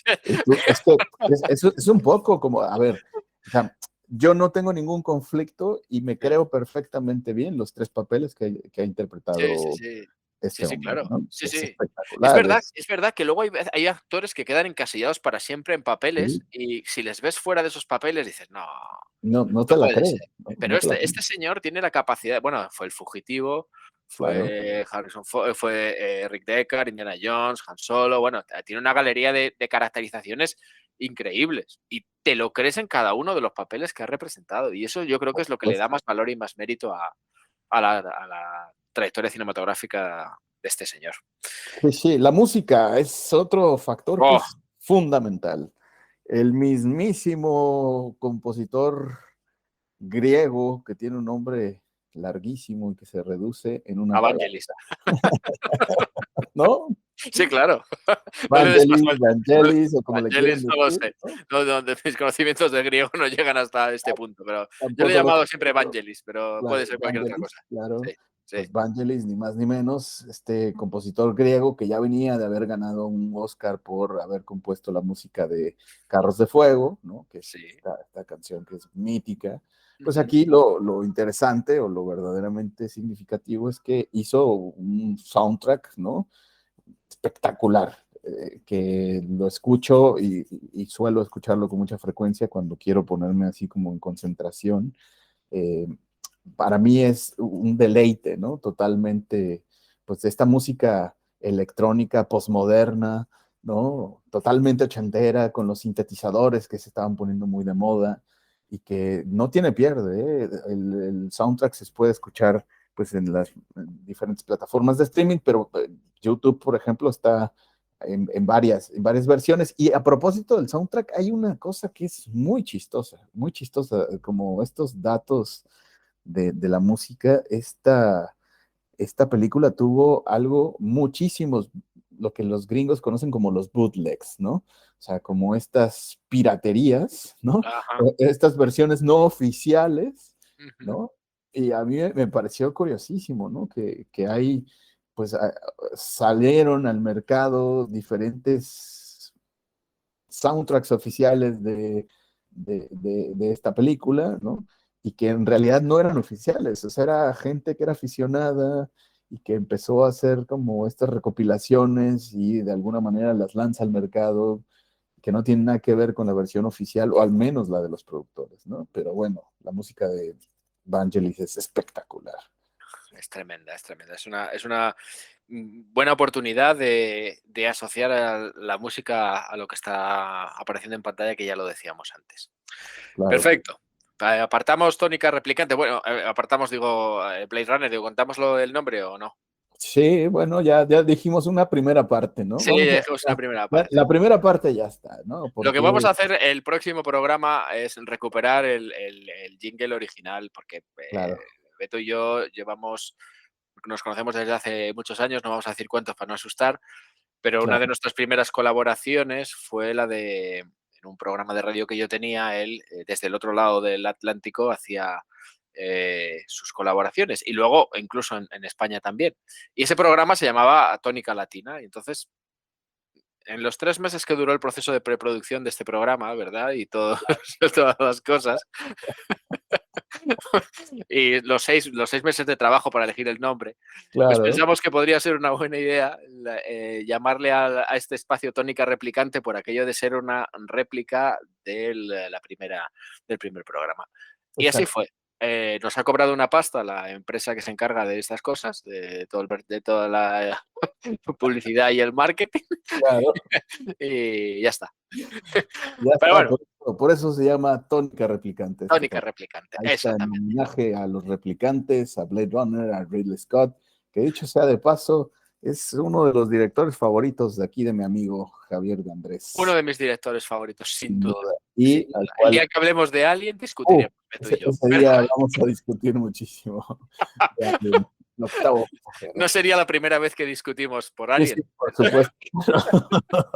es un poco como, a ver, o sea, yo no tengo ningún conflicto y me creo perfectamente bien los tres papeles que ha Sí, sí, interpretado sí. Sí, este sí, hombre, claro. ¿no? Sí, Es sí. espectacular, Es verdad que luego hay actores que quedan encasillados para siempre en papeles sí, y si les ves fuera de esos papeles dices, no, no no te la puede crees, ser. Pero no te la crees, este señor tiene la capacidad, bueno, fue El Fugitivo, claro. fue Harrison Ford, fue Rick Deckard, Indiana Jones, Han Solo, bueno, tiene una galería de caracterizaciones increíbles y te lo crees en cada uno de los papeles que ha representado y eso yo creo que es lo que le da más valor y más mérito a la trayectoria cinematográfica de este señor. Sí, sí, la música es otro factor que Oh, es fundamental. El mismísimo compositor griego que tiene un nombre larguísimo y que se reduce en una palabra, Evangelis. ¿no? Sí, claro. No le des más Vangelis, vueltas. Vangelis, o como le quieren Evangelis no lo decir, sé. ¿no? Mis conocimientos de griego no llegan hasta este punto, pero yo le he Tampoco lo llamado sé, siempre Evangelis, pero claro, puede ser cualquier otra Vangelis, cosa. claro. Sí, sí. Pues Vangelis, ni más ni menos, este compositor griego que ya venía de haber ganado un Oscar por haber compuesto la música de Carros de Fuego, ¿no? Que es Sí. esta canción que es mítica. Pues Ujú. aquí lo interesante o lo verdaderamente significativo es que hizo un soundtrack, ¿no? Espectacular, que lo escucho y suelo escucharlo con mucha frecuencia cuando quiero ponerme así como en concentración. para mí es un deleite, ¿no? Totalmente, pues esta música electrónica postmoderna, ¿no? Totalmente ochentera, con los sintetizadores que se estaban poniendo muy de moda y que no tiene pierde, ¿eh? El soundtrack se puede escuchar pues en diferentes plataformas de streaming, pero YouTube, por ejemplo, está en varias versiones. Y a propósito del soundtrack, hay una cosa que es muy chistosa, como estos datos de la música. Esta película tuvo algo, muchísimos, lo que los gringos conocen como los bootlegs, ¿no? O sea, como estas piraterías, ¿no? Ajá. Estas versiones no oficiales, Ujú. ¿no? Y a mí me pareció curiosísimo, ¿no? Que hay, pues salieron al mercado diferentes soundtracks oficiales de esta película, ¿no? Y que en realidad no eran oficiales, o sea, era gente que era aficionada y que empezó a hacer como estas recopilaciones y de alguna manera las lanza al mercado, que no tienen nada que ver con la versión oficial, o al menos la de los productores, ¿no? Pero bueno, la música de Vangelis es espectacular. Es tremenda, es tremenda. Es una buena oportunidad de asociar a la música a lo que está apareciendo en pantalla, que ya lo decíamos antes. Claro. Perfecto. Apartamos Tónica Replicante. Bueno, apartamos, digo, Blade Runner. Digo, ¿contámoslo el nombre o no? Sí, bueno, ya dijimos una primera parte, ¿no? Sí, ya dijimos una primera parte. La primera parte ya está, ¿no? Lo que vamos a hacer el próximo programa es recuperar el jingle original, porque Claro. Beto y yo nos conocemos desde hace muchos años, no vamos a decir cuántos para no asustar, pero una Claro. de nuestras primeras colaboraciones fue la de, en un programa de radio que yo tenía, él desde el otro lado del Atlántico hacía sus colaboraciones, y luego incluso en España también. Y ese programa se llamaba Tónica Latina, y entonces en los 3 meses que duró el proceso de preproducción de este programa, ¿verdad? Y todas las cosas. Y los 6 meses de trabajo para elegir el nombre, pues Claro. pensamos que podría ser una buena idea llamarle a este espacio Tónica Replicante, por aquello de ser una réplica del primer programa. Y así Exacto. fue. Nos ha cobrado una pasta la empresa que se encarga de estas cosas, de toda la publicidad y el marketing. Claro. Y ya está. Ya Pero está, bueno, por eso se llama Tónica Replicante. Tónica Replicante, Ahí está en exactamente. homenaje a los replicantes, a Blade Runner, a Ridley Scott, que dicho sea de paso, es uno de los directores favoritos de aquí de mi amigo Javier de Andrés. Uno de mis directores favoritos, sin duda. Y Sin duda. al El cual, día que hablemos de Alien, discutiremos, Beto y yo. ese día vamos a discutir muchísimo. El octavo pasajero. No sería la primera vez que discutimos por Sí, Alien. sí, por supuesto.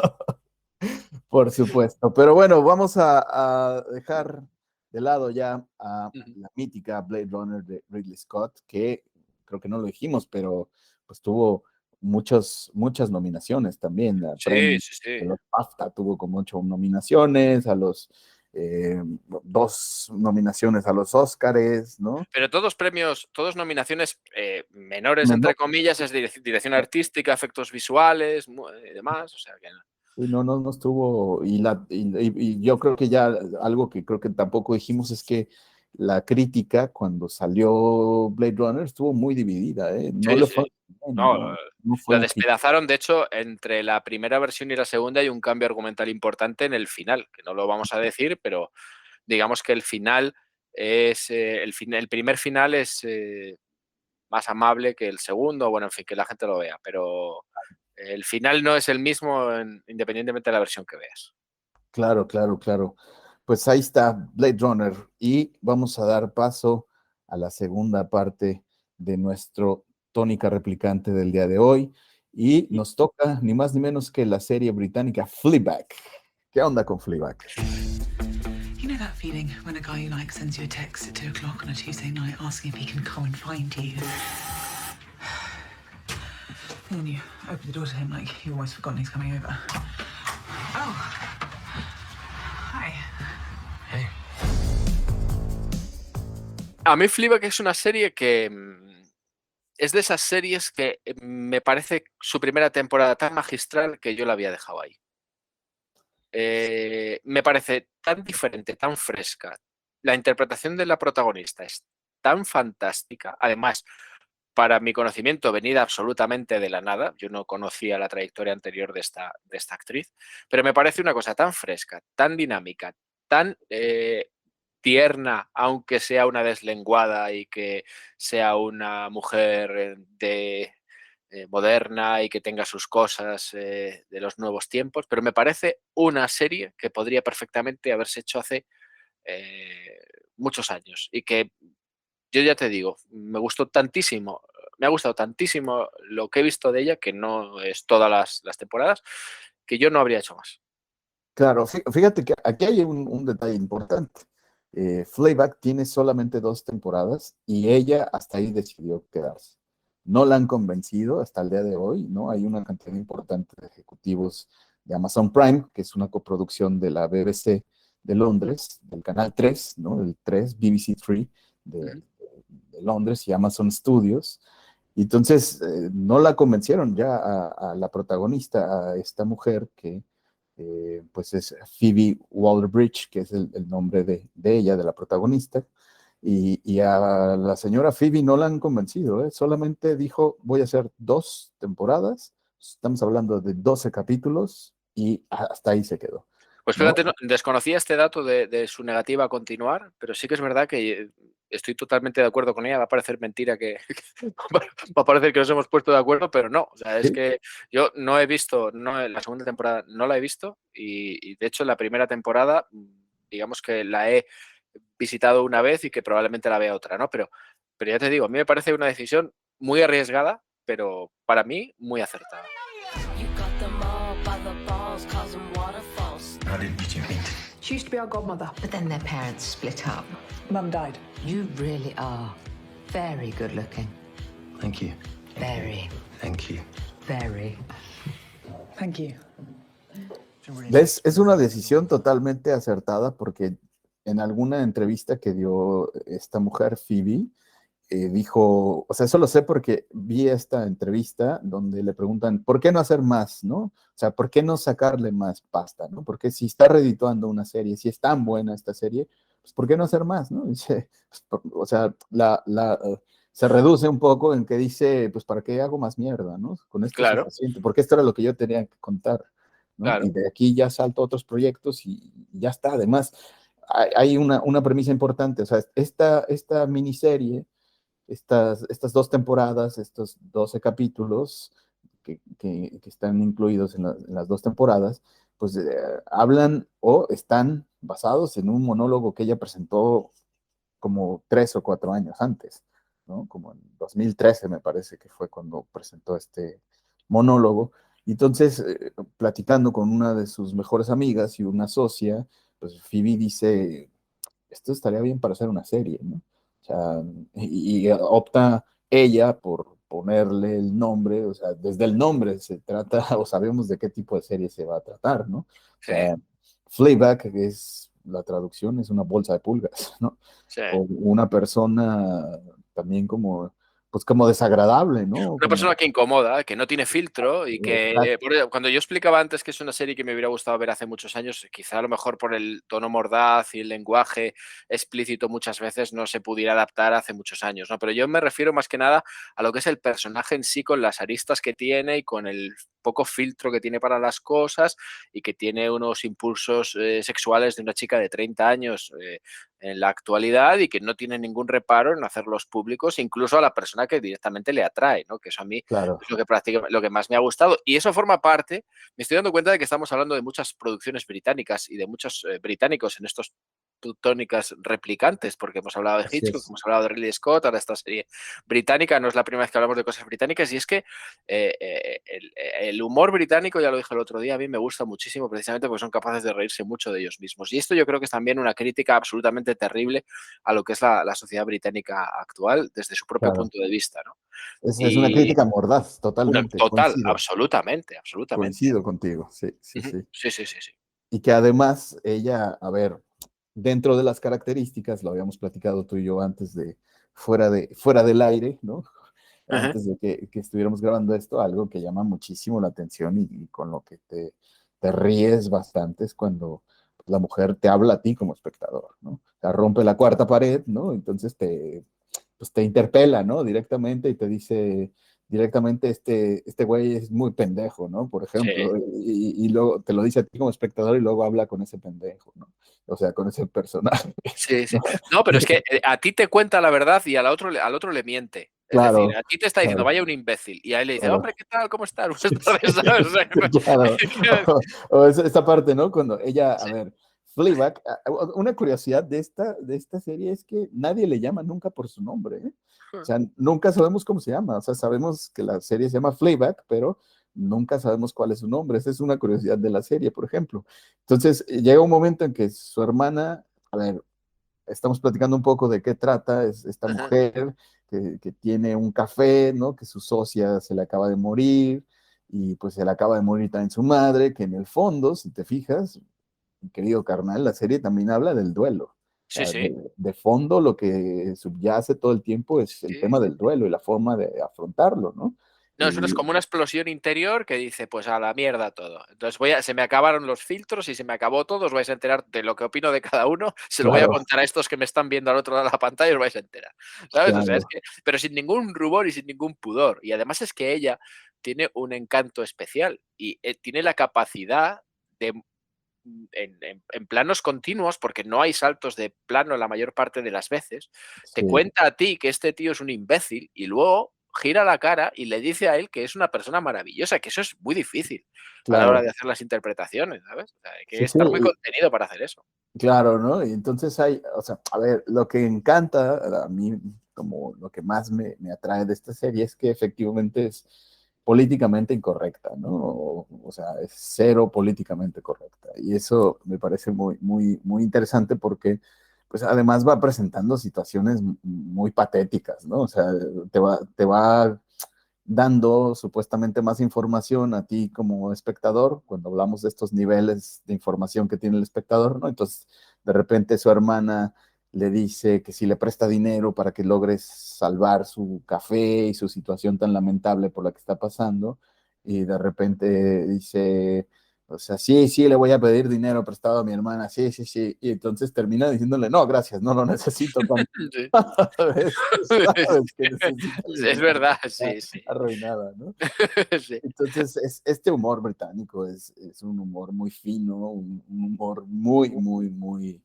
Por supuesto. Pero bueno, vamos a dejar de lado ya a la mítica Blade Runner de Ridley Scott, que creo que no lo dijimos, pero pues tuvo muchas nominaciones también. A Sí, premios sí, sí. de los BAFTA tuvo como 8 nominaciones, a los 2 nominaciones a los Óscares, ¿no? Pero todos nominaciones menores, entre comillas, es dirección artística, efectos visuales y demás, o sea que no. Sí, no estuvo, y yo creo que ya algo que creo que tampoco dijimos es que la crítica cuando salió Blade Runner estuvo muy dividida, ¿eh? No Sí, le sí. fue bien, no fue La un hit. despedazaron, de hecho, entre la primera versión y la segunda hay un cambio argumental importante en el final, que no lo vamos a decir, pero digamos que el final es, el primer final es más amable que el segundo, bueno, en fin, que la gente lo vea, pero el final no es el mismo independientemente de la versión que veas. Claro. Pues ahí está Blade Runner y vamos a dar paso a la segunda parte de nuestro Tónica Replicante del día de hoy y nos toca ni más ni menos que la serie británica Fleabag. ¿Qué onda con Fleabag? You know that feeling when a guy you like sends you a text at 2 o'clock on a Tuesday night asking if he can come and find you? And then you open the door to him like you've always forgotten he's coming over. Oh. Hi. Hey. A mí Fleabag es una serie que es de esas series que me parece su primera temporada tan magistral que yo la había dejado ahí. Me parece tan diferente, tan fresca. La interpretación de la protagonista es tan fantástica, además, para mi conocimiento, venida absolutamente de la nada. Yo no conocía la trayectoria anterior de esta actriz, pero me parece una cosa tan fresca, tan dinámica, tan tierna, aunque sea una deslenguada y que sea una mujer moderna y que tenga sus cosas de los nuevos tiempos, pero me parece una serie que podría perfectamente haberse hecho hace muchos años y que yo ya te digo, me ha gustado tantísimo lo que he visto de ella, que no es todas las temporadas, que yo no habría hecho más. Claro, fíjate que aquí hay un detalle importante. Fleabag tiene solamente 2 temporadas y ella hasta ahí decidió quedarse. No la han convencido hasta el día de hoy, ¿no? Hay una cantidad importante de ejecutivos de Amazon Prime, que es una coproducción de la BBC de Londres, del canal 3, ¿no? El 3, BBC 3 de Londres y Amazon Studios. Y entonces no la convencieron ya a la protagonista, a esta mujer que pues es Phoebe Waller-Bridge, que es el nombre de ella, de la protagonista, y a la señora Phoebe no la han convencido, solamente dijo, voy a hacer 2 temporadas, estamos hablando de 12 capítulos, y hasta ahí se quedó. Pues fíjate, ¿no? Desconocía este dato de su negativa a continuar, pero sí que es verdad que estoy totalmente de acuerdo con ella. Va a parecer mentira va a parecer que nos hemos puesto de acuerdo, pero no. O sea, es que yo no he visto, la segunda temporada no la he visto y de hecho la primera temporada, digamos que la he visitado una vez y que probablemente la vea otra, ¿no? Pero ya te digo, a mí me parece una decisión muy arriesgada, pero para mí muy acertada. How did you two meet? She used to be our godmother. But then their parents split up. Mum died. You really are very good looking. Thank you. Very. Thank you. Very. Thank you. ¿Ves? Es una decisión totalmente acertada porque en alguna entrevista que dio esta mujer, Phoebe, dijo, o sea, eso lo sé porque vi esta entrevista donde le preguntan, ¿por qué no hacer más, no? O sea, ¿por qué no sacarle más pasta, no? Porque si está redituando una serie, si es tan buena esta serie, pues ¿por qué no hacer más, no? Dice, o sea, se reduce un poco en que dice, pues ¿para qué hago más mierda, no? Con esto claro. es suficiente, porque esto era lo que yo tenía que contar, ¿no? Claro. Y de aquí ya salto a otros proyectos y ya está. Además, hay una premisa importante, o sea, esta miniserie, estas 2 temporadas, estos 12 capítulos que están incluidos en las 2 temporadas, pues hablan o están basados en un monólogo que ella presentó como 3 o 4 años antes, ¿no? Como en 2013 me parece que fue cuando presentó este monólogo. Y entonces, platicando con una de sus mejores amigas y una socia, pues Phoebe dice, esto estaría bien para hacer una serie, ¿no? O sea, y opta ella por ponerle el nombre, o sea, desde el nombre se trata, o sabemos de qué tipo de serie se va a tratar, ¿no? O sea, Fleabag, que es la traducción, es una bolsa de pulgas, ¿no? Sí. O una persona también como, pues como desagradable, ¿no? Una persona que incomoda, que no tiene filtro y que cuando yo explicaba antes que es una serie que me hubiera gustado ver hace muchos años, quizá a lo mejor por el tono mordaz y el lenguaje explícito muchas veces no se pudiera adaptar hace muchos años, ¿no? Pero yo me refiero más que nada a lo que es el personaje en sí, con las aristas que tiene y con el poco filtro que tiene para las cosas y que tiene unos impulsos sexuales de una chica de 30 años en la actualidad y que no tiene ningún reparo en hacerlos públicos, incluso a la persona que directamente le atrae, ¿no? Que eso a mí claro, es lo que más me ha gustado. Y eso forma parte, me estoy dando cuenta de que estamos hablando de muchas producciones británicas y de muchos británicos en estos tónicas replicantes, porque hemos hablado de Hitchcock, hemos hablado de Ridley Scott, ahora esta serie británica, no es la primera vez que hablamos de cosas británicas, y es que el humor británico, ya lo dije el otro día, a mí me gusta muchísimo precisamente porque son capaces de reírse mucho de ellos mismos. Y esto yo creo que es también una crítica absolutamente terrible a lo que es la sociedad británica actual desde su propio punto de vista, ¿no? Es una crítica mordaz, totalmente. Total, absolutamente. Coincido contigo, sí. Sí. Y que además ella, a ver, dentro de las características, lo habíamos platicado tú y yo antes de fuera del aire, ¿no? Antes de que estuviéramos grabando esto, algo que llama muchísimo la atención y con lo que te ríes bastante es cuando la mujer te habla a ti como espectador, ¿no? O sea, rompe la cuarta pared, ¿no? Entonces te pues te interpela, ¿no? Directamente y te dice directamente este güey es muy pendejo, ¿no? Por ejemplo, y luego te lo dice a ti como espectador y luego habla con ese pendejo, ¿no? O sea, con ese personaje. Sí, sí. ¿no? No, pero es que a ti te cuenta la verdad y al otro le miente. Es decir, Claro, a ti te está diciendo, claro, vaya un imbécil. Y a él le dice, claro. hombre, ¿qué tal? ¿Cómo estás? Buenas tardes, ¿sabes? O sea, Claro. O esta parte, ¿no? Cuando ella, a sí. ver, Fleabag, una curiosidad de esta serie es que nadie le llama nunca por su nombre, ¿eh? O sea, nunca sabemos cómo se llama. O sea, sabemos que la serie se llama Fleabag, pero nunca sabemos cuál es su nombre. Esa es una curiosidad de la serie, por ejemplo. Entonces, llega un momento en que su hermana, a ver, estamos platicando un poco de qué trata es esta Ajá. mujer que tiene un café, ¿no? Que su socia se le acaba de morir y pues se le acaba de morir también su madre, que en el fondo, si te fijas, mi querido carnal, la serie también habla del duelo. O Sí, sea, sí. de fondo lo que subyace todo el tiempo es el Sí, tema sí. del duelo y la forma de afrontarlo, ¿no? No, eso es Y como una explosión interior que dice, pues a la mierda todo. Entonces se me acabaron los filtros y se me acabó todo, os vais a enterar de lo que opino de cada uno, se lo voy a claro, contar a estos que me están viendo al otro lado de la pantalla y os vais a enterar. ¿Sabes? O sea, es claro, que, pero sin ningún rubor y sin ningún pudor. Y además es que ella tiene un encanto especial y tiene la capacidad de, en planos continuos, porque no hay saltos de plano la mayor parte de las veces, te sí, cuenta a ti que este tío es un imbécil y luego gira la cara y le dice a él que es una persona maravillosa, que eso es muy difícil a la hora claro. de hacer las interpretaciones, ¿sabes? O sea, hay que Sí, sí, estar muy contenido para hacer eso. claro, ¿no? Y entonces hay, o sea, a ver, lo que encanta a mí, como lo que más me atrae de esta serie es que efectivamente es políticamente incorrecta, ¿no? O sea, es cero políticamente correcta. Y eso me parece muy, muy, muy interesante porque, pues además va presentando situaciones muy patéticas, ¿no? O sea, te va dando supuestamente más información a ti como espectador, cuando hablamos de estos niveles de información que tiene el espectador, ¿no? Entonces, de repente su hermana le dice que si le presta dinero para que logres salvar su café y su situación tan lamentable por la que está pasando, y de repente dice, o sea, sí, sí, le voy a pedir dinero prestado a mi hermana, sí, sí, sí, y entonces termina diciéndole, no, gracias, no lo necesito, Sí. sabes que necesita el Sí, es dinero, verdad, está sí, sí. arruinada, ¿no? Sí, Entonces, este humor británico es un humor muy fino, un humor muy, muy, muy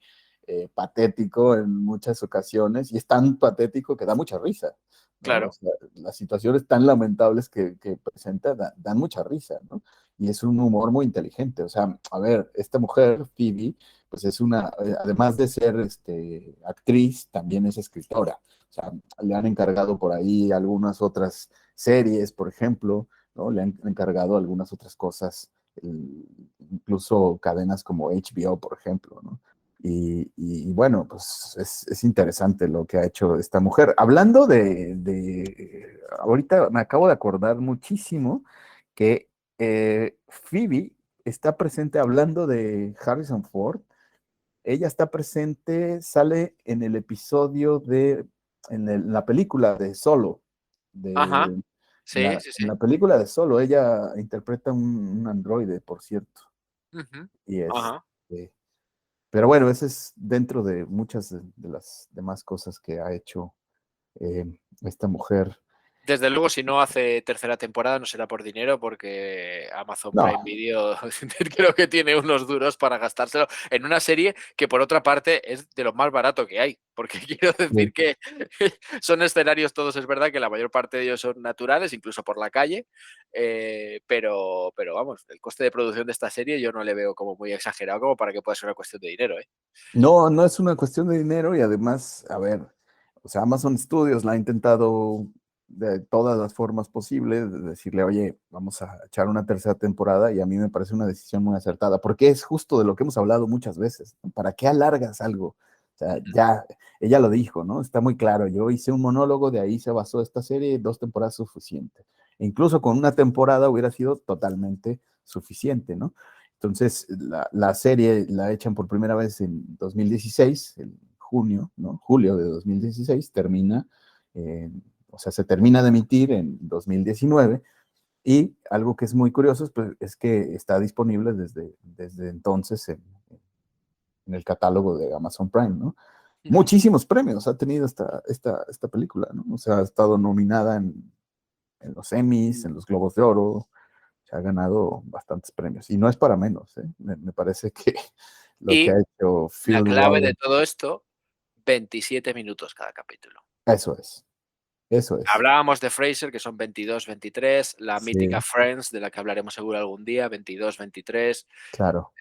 patético en muchas ocasiones, y es tan patético que da mucha risa, ¿no? O claro, sea, las situaciones tan lamentables que presenta dan mucha risa, ¿no? Y es un humor muy inteligente. O sea, a ver, esta mujer, Phoebe, pues es una, además de ser actriz, también es escritora. O sea, le han encargado por ahí algunas otras series, por ejemplo, ¿no? Le han encargado algunas otras cosas, incluso cadenas como HBO, por ejemplo, ¿no? Bueno, pues es interesante lo que ha hecho esta mujer. Hablando ahorita me acabo de acordar muchísimo que Phoebe está presente hablando de Harrison Ford. Ella está presente, sale en el episodio en la película de Solo, ajá, de, sí, sí, en sí. la película de Solo, ella interpreta un androide, por cierto. Ujú. Y Ajá. pero bueno, ese es dentro de muchas de las demás cosas que ha hecho eh, esta mujer. Desde luego, si no hace tercera temporada no será por dinero, porque Amazon No, Prime Video creo que tiene unos duros para gastárselo en una serie que, por otra parte, es de lo más barato que hay. Porque quiero decir que son escenarios todos, es verdad que la mayor parte de ellos son naturales, incluso por la calle, pero vamos, el coste de producción de esta serie yo no le veo como muy exagerado como para que pueda ser una cuestión de dinero, ¿eh? no, no es una cuestión de dinero y además, a ver, o sea, Amazon Studios la ha intentado de todas las formas posibles, de decirle, oye, vamos a echar una tercera temporada y a mí me parece una decisión muy acertada, porque es justo de lo que hemos hablado muchas veces, ¿no? ¿Para qué alargas algo? O sea, ya, ella lo dijo, ¿no? Está muy claro, yo hice un monólogo, de ahí se basó esta serie, 2 temporadas suficiente. E incluso con una temporada hubiera sido totalmente suficiente, ¿no? Entonces, la serie la echan por primera vez en 2016, en junio, ¿no? Julio de 2016, o sea, se termina de emitir en 2019, y algo que es muy curioso es que está disponible desde entonces en el catálogo de Amazon Prime, ¿no? muchísimos premios ha tenido esta película, ¿no? O sea, ha estado nominada en los Emmys, en los Globos de Oro, se ha ganado bastantes premios. Y no es para menos, ¿eh? Me parece que lo que Y ha hecho la Phil clave de Lord, todo esto, 27 minutos cada capítulo. eso es. Hablábamos de Frasier, que son 22, 23, la Sí, mítica Friends, de la que hablaremos seguro algún día, 22, 23. claro,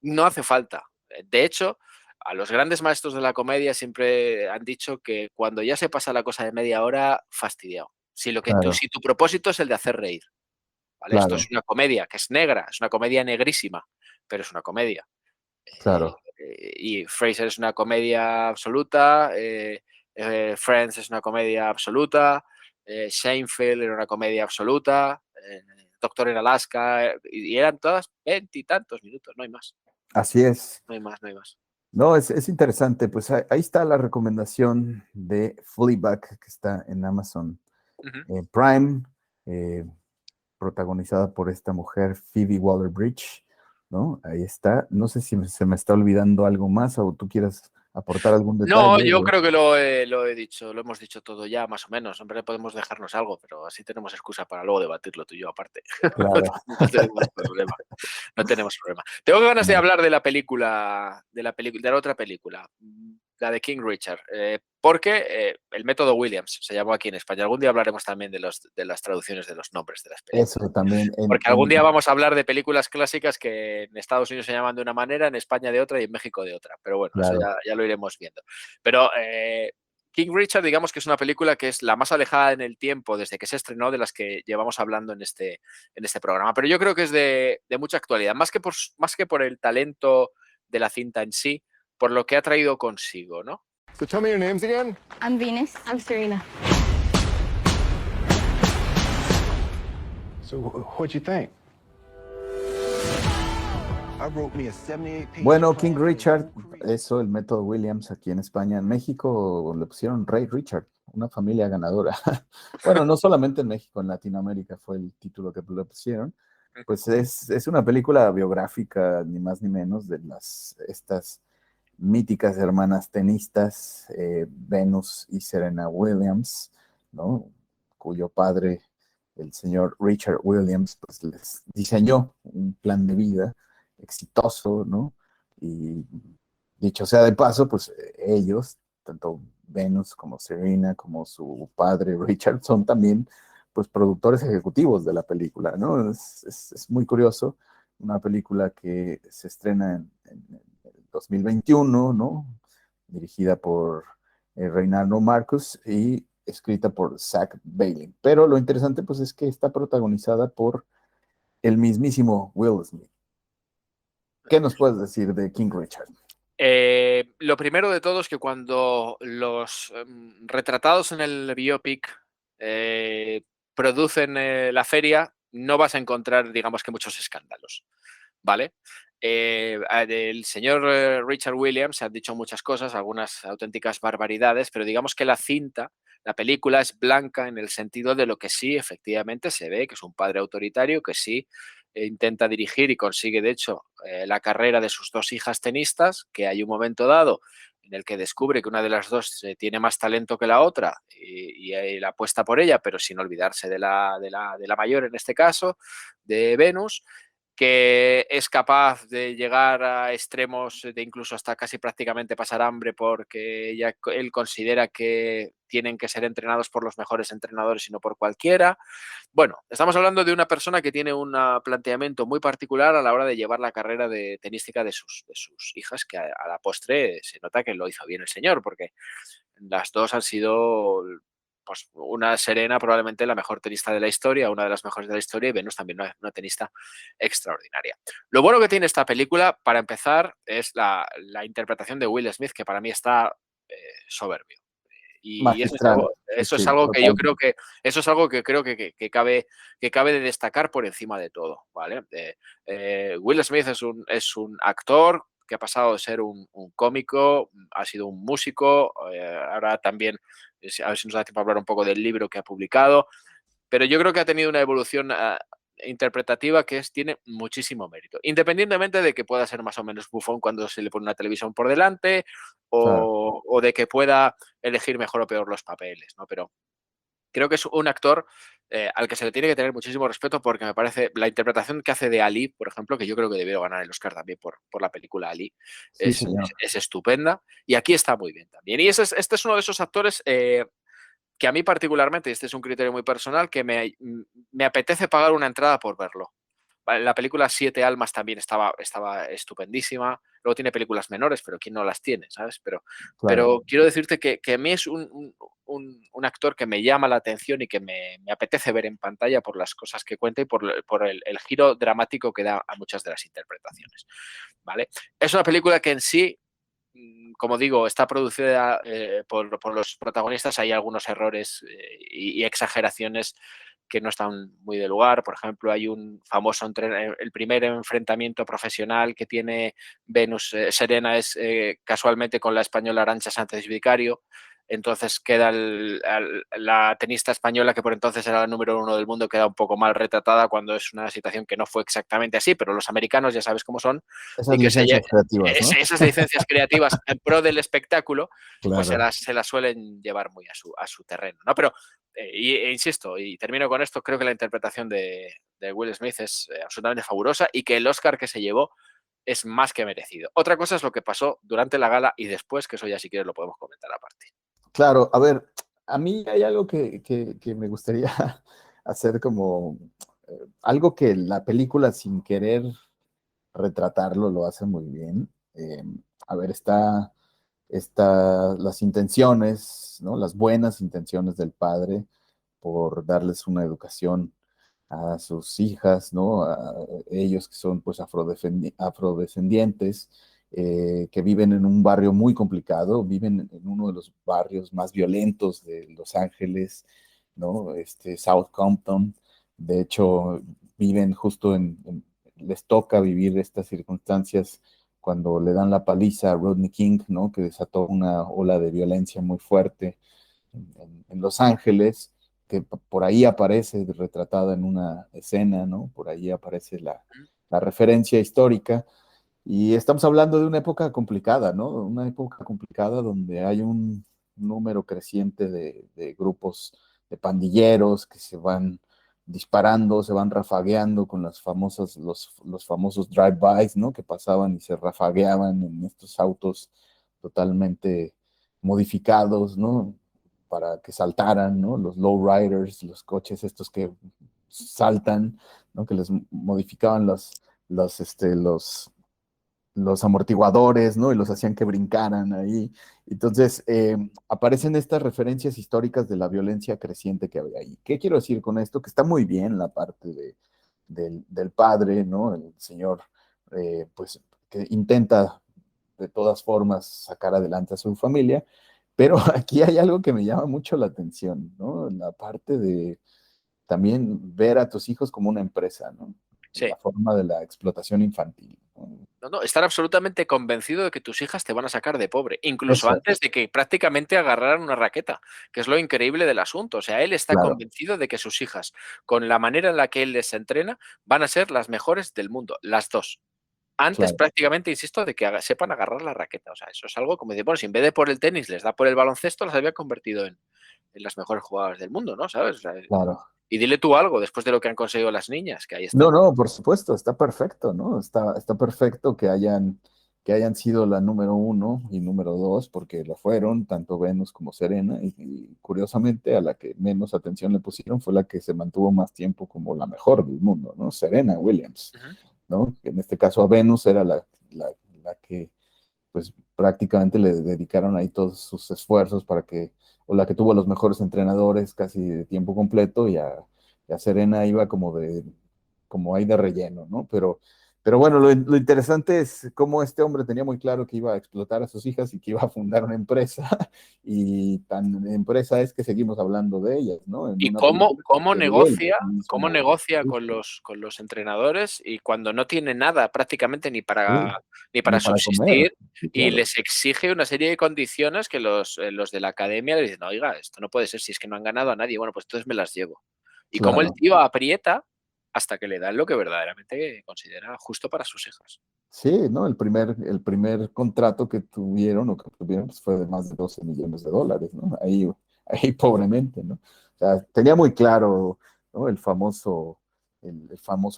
No hace falta. De hecho, a los grandes maestros de la comedia siempre han dicho que cuando ya se pasa la cosa de media hora, fastidiado. Si claro, tu propósito es el de hacer reír, ¿vale? Esto es claro, una comedia que es negra, es una comedia negrísima, pero es una comedia. claro, Y Frasier es una comedia absoluta, Friends es una comedia absoluta, Seinfeld era una comedia absoluta, Doctor en Alaska, y eran todas 20 y tantos minutos, no hay más. así es. No hay más, no hay más. No, es interesante, pues ahí está la recomendación de Fleabag, que está en Amazon Prime, protagonizada por esta mujer, Phoebe Waller-Bridge, ¿no? Ahí está. No sé si se me está olvidando algo más o tú quieras aportar algún No, detalle. yo creo que lo he dicho, lo hemos dicho todo ya, más o menos. Siempre podemos dejarnos algo, pero así tenemos excusa para luego debatirlo tú y yo aparte. Claro. No tenemos problema. No tenemos problema. Tengo ganas de hablar de la película, de la otra película, la de King Richard, porque el método Williams se llamó aquí en España. Algún día hablaremos también de las traducciones de los nombres de las películas. Eso también. Porque algún día vamos a hablar de películas clásicas que en Estados Unidos se llaman de una manera, en España de otra y en México de otra. Pero bueno, eso Claro. ya lo iremos viendo. Pero King Richard, digamos que es una película que es la más alejada en el tiempo desde que se estrenó de las que llevamos hablando en este programa. Pero yo creo que es de mucha actualidad, más que por el talento de la cinta en sí, por lo que ha traído consigo, ¿no? So tell me your names again. I'm Venus. I'm Serena. So what'd you think? I wrote me a 78-page Bueno, King Richard, eso, el método Williams aquí en España. En México le pusieron Rey Richard, una familia ganadora. Bueno, no solamente en México, en Latinoamérica fue el título que le pusieron. Pues es una película biográfica, ni más ni menos, de estas míticas hermanas tenistas, Venus y Serena Williams, ¿no? Cuyo padre, el señor Richard Williams, pues les diseñó un plan de vida exitoso, ¿no? Y dicho sea de paso, pues ellos, tanto Venus como Serena, como su padre Richard, son también pues productores ejecutivos de la película, ¿no? Es muy curioso, una película que se estrena en el 2021, ¿no? Dirigida por Reinaldo Marcus y escrita por Zach Bailey. Pero lo interesante pues es que está protagonizada por el mismísimo Will Smith. ¿Qué nos puedes decir de King Richard? Lo primero de todo es que cuando los retratados en el biopic producen la feria, no vas a encontrar, digamos que muchos escándalos, ¿vale? Del señor Richard Williams se han dicho muchas cosas, algunas auténticas barbaridades, pero digamos que la película es blanca en el sentido de lo que sí efectivamente se ve, que es un padre autoritario, que sí intenta dirigir y consigue, de hecho, la carrera de sus dos hijas tenistas, que hay un momento dado en el que descubre que una de las dos tiene más talento que la otra y la apuesta por ella, pero sin olvidarse de la mayor en este caso, de Venus, que es capaz de llegar a extremos de incluso hasta casi prácticamente pasar hambre porque él considera que tienen que ser entrenados por los mejores entrenadores y no por cualquiera. Bueno, estamos hablando de una persona que tiene un planteamiento muy particular a la hora de llevar la carrera tenística de sus hijas, que a la postre se nota que lo hizo bien el señor, porque las dos han sido... Pues una Serena probablemente la mejor tenista de la historia, una de las mejores de la historia, y Venus también una tenista extraordinaria. Lo bueno que tiene esta película, para empezar, es la interpretación de Will Smith, que para mí está soberbio. Y eso es algo que yo creo que eso es algo que creo que cabe de destacar por encima de todo, ¿vale? Will Smith es un actor que ha pasado de ser un cómico, ha sido un músico, ahora también, a ver si nos da tiempo a hablar un poco del libro que ha publicado, pero yo creo que ha tenido una evolución interpretativa que tiene muchísimo mérito, independientemente de que pueda ser más o menos bufón cuando se le pone una televisión por delante o de que pueda elegir mejor o peor los papeles, ¿no? Pero creo que es un actor al que se le tiene que tener muchísimo respeto porque me parece la interpretación que hace de Ali, por ejemplo, que yo creo que debió ganar el Oscar también por la película Ali, Sí, señor. es estupenda y aquí está muy bien también. Y este es uno de esos actores que a mí particularmente, y este es un criterio muy personal, que me apetece pagar una entrada por verlo. La película Siete Almas también estaba estupendísima. Luego tiene películas menores, pero ¿quién no las tiene? ¿Sabes? Pero quiero decirte que a mí es un actor que me llama la atención y que me apetece ver en pantalla por las cosas que cuenta y por el giro dramático que da a muchas de las interpretaciones. ¿Vale? Es una película que en sí, como digo, está producida por los protagonistas. Hay algunos errores y exageraciones que no están muy de lugar. Por ejemplo, hay un famoso el primer enfrentamiento profesional que tiene Venus Serena es casualmente con la española Arantxa Sánchez Vicario. Entonces queda la tenista española, que por entonces era la número 1 del mundo, queda un poco mal retratada cuando es una situación que no fue exactamente así, pero los americanos ya sabes cómo son. Esas Y que licencias creativas, ¿no? esas licencias creativas en pro del espectáculo, pues Claro. se las suelen llevar muy a su terreno, ¿no? Pero, insisto, y termino con esto, creo que la interpretación de Will Smith es absolutamente fabulosa y que el Oscar que se llevó es más que merecido. Otra cosa es lo que pasó durante la gala y después, que eso ya si quieres lo podemos comentar aparte. Claro, a ver, a mí hay algo que me gustaría hacer como algo que la película sin querer retratarlo lo hace muy bien. A ver, está las intenciones, ¿no? Las buenas intenciones del padre por darles una educación a sus hijas, ¿no? A ellos que son pues afrodescendientes, que viven en un barrio muy complicado, viven en uno de los barrios más violentos de Los Ángeles, ¿no? South Compton. De hecho, viven justo les toca vivir estas circunstancias cuando le dan la paliza a Rodney King, ¿no? Que desató una ola de violencia muy fuerte en Los Ángeles, que por ahí aparece retratada en una escena, ¿no? Por ahí aparece la referencia histórica. Y estamos hablando de una época complicada, ¿no? Una época complicada donde hay un número creciente de grupos de pandilleros que se van disparando, se van rafagueando con los famosos drive-bys, ¿no? Que pasaban y se rafagueaban en estos autos totalmente modificados, ¿no? Para que saltaran, ¿no? Los lowriders, los coches estos que saltan, ¿no? Que les modificaban los amortiguadores, ¿no? Y los hacían que brincaran ahí. Entonces, aparecen estas referencias históricas de la violencia creciente que había ahí. ¿Qué quiero decir con esto? Que está muy bien la parte del padre, ¿no? El señor, pues, que intenta de todas formas sacar adelante a su familia, pero aquí hay algo que me llama mucho la atención, ¿no? La parte de también ver a tus hijos como una empresa, ¿no? Sí. La forma de la explotación infantil. No, estar absolutamente convencido de que tus hijas te van a sacar de pobre, incluso Eso. antes de que prácticamente agarraran una raqueta, que es lo increíble del asunto. O sea, él está convencido de que sus hijas, con la manera en la que él les entrena, van a ser las mejores del mundo, las dos. Antes prácticamente, insisto, de que sepan agarrar la raqueta. O sea, eso es algo como decir, bueno, si en vez de por el tenis les da por el baloncesto, las había convertido en las mejores jugadoras del mundo, ¿no? ¿Sabes? O sea, Claro. y dile tú algo después de lo que han conseguido las niñas, que ahí está. No, por supuesto, está perfecto, ¿no? Está perfecto que hayan sido la número 1 y número 2, porque lo fueron, tanto Venus como Serena, y curiosamente a la que menos atención le pusieron fue la que se mantuvo más tiempo como la mejor del mundo, ¿no? Serena Williams, ¿no? En este caso a Venus era la que pues prácticamente le dedicaron ahí todos sus esfuerzos o la que tuvo los mejores entrenadores casi de tiempo completo, y a Serena iba como ahí de relleno, ¿no? Pero bueno, lo interesante es cómo este hombre tenía muy claro que iba a explotar a sus hijas y que iba a fundar una empresa, y tan empresa es que seguimos hablando de ellas, ¿no? Y cómo negocia con los entrenadores, y cuando no tiene nada prácticamente ni para subsistir, comer, y les exige una serie de condiciones que los de la academia le dicen, oiga, esto no puede ser si es que no han ganado a nadie, bueno, pues entonces me las llevo. Y como el tío aprieta hasta que le dan lo que verdaderamente considera justo para sus hijas. Sí, ¿no? El primer contrato que tuvieron pues, fue de más de $12 millones, ¿no? Ahí pobremente, ¿no? O sea, tenía muy claro, ¿no? El famoso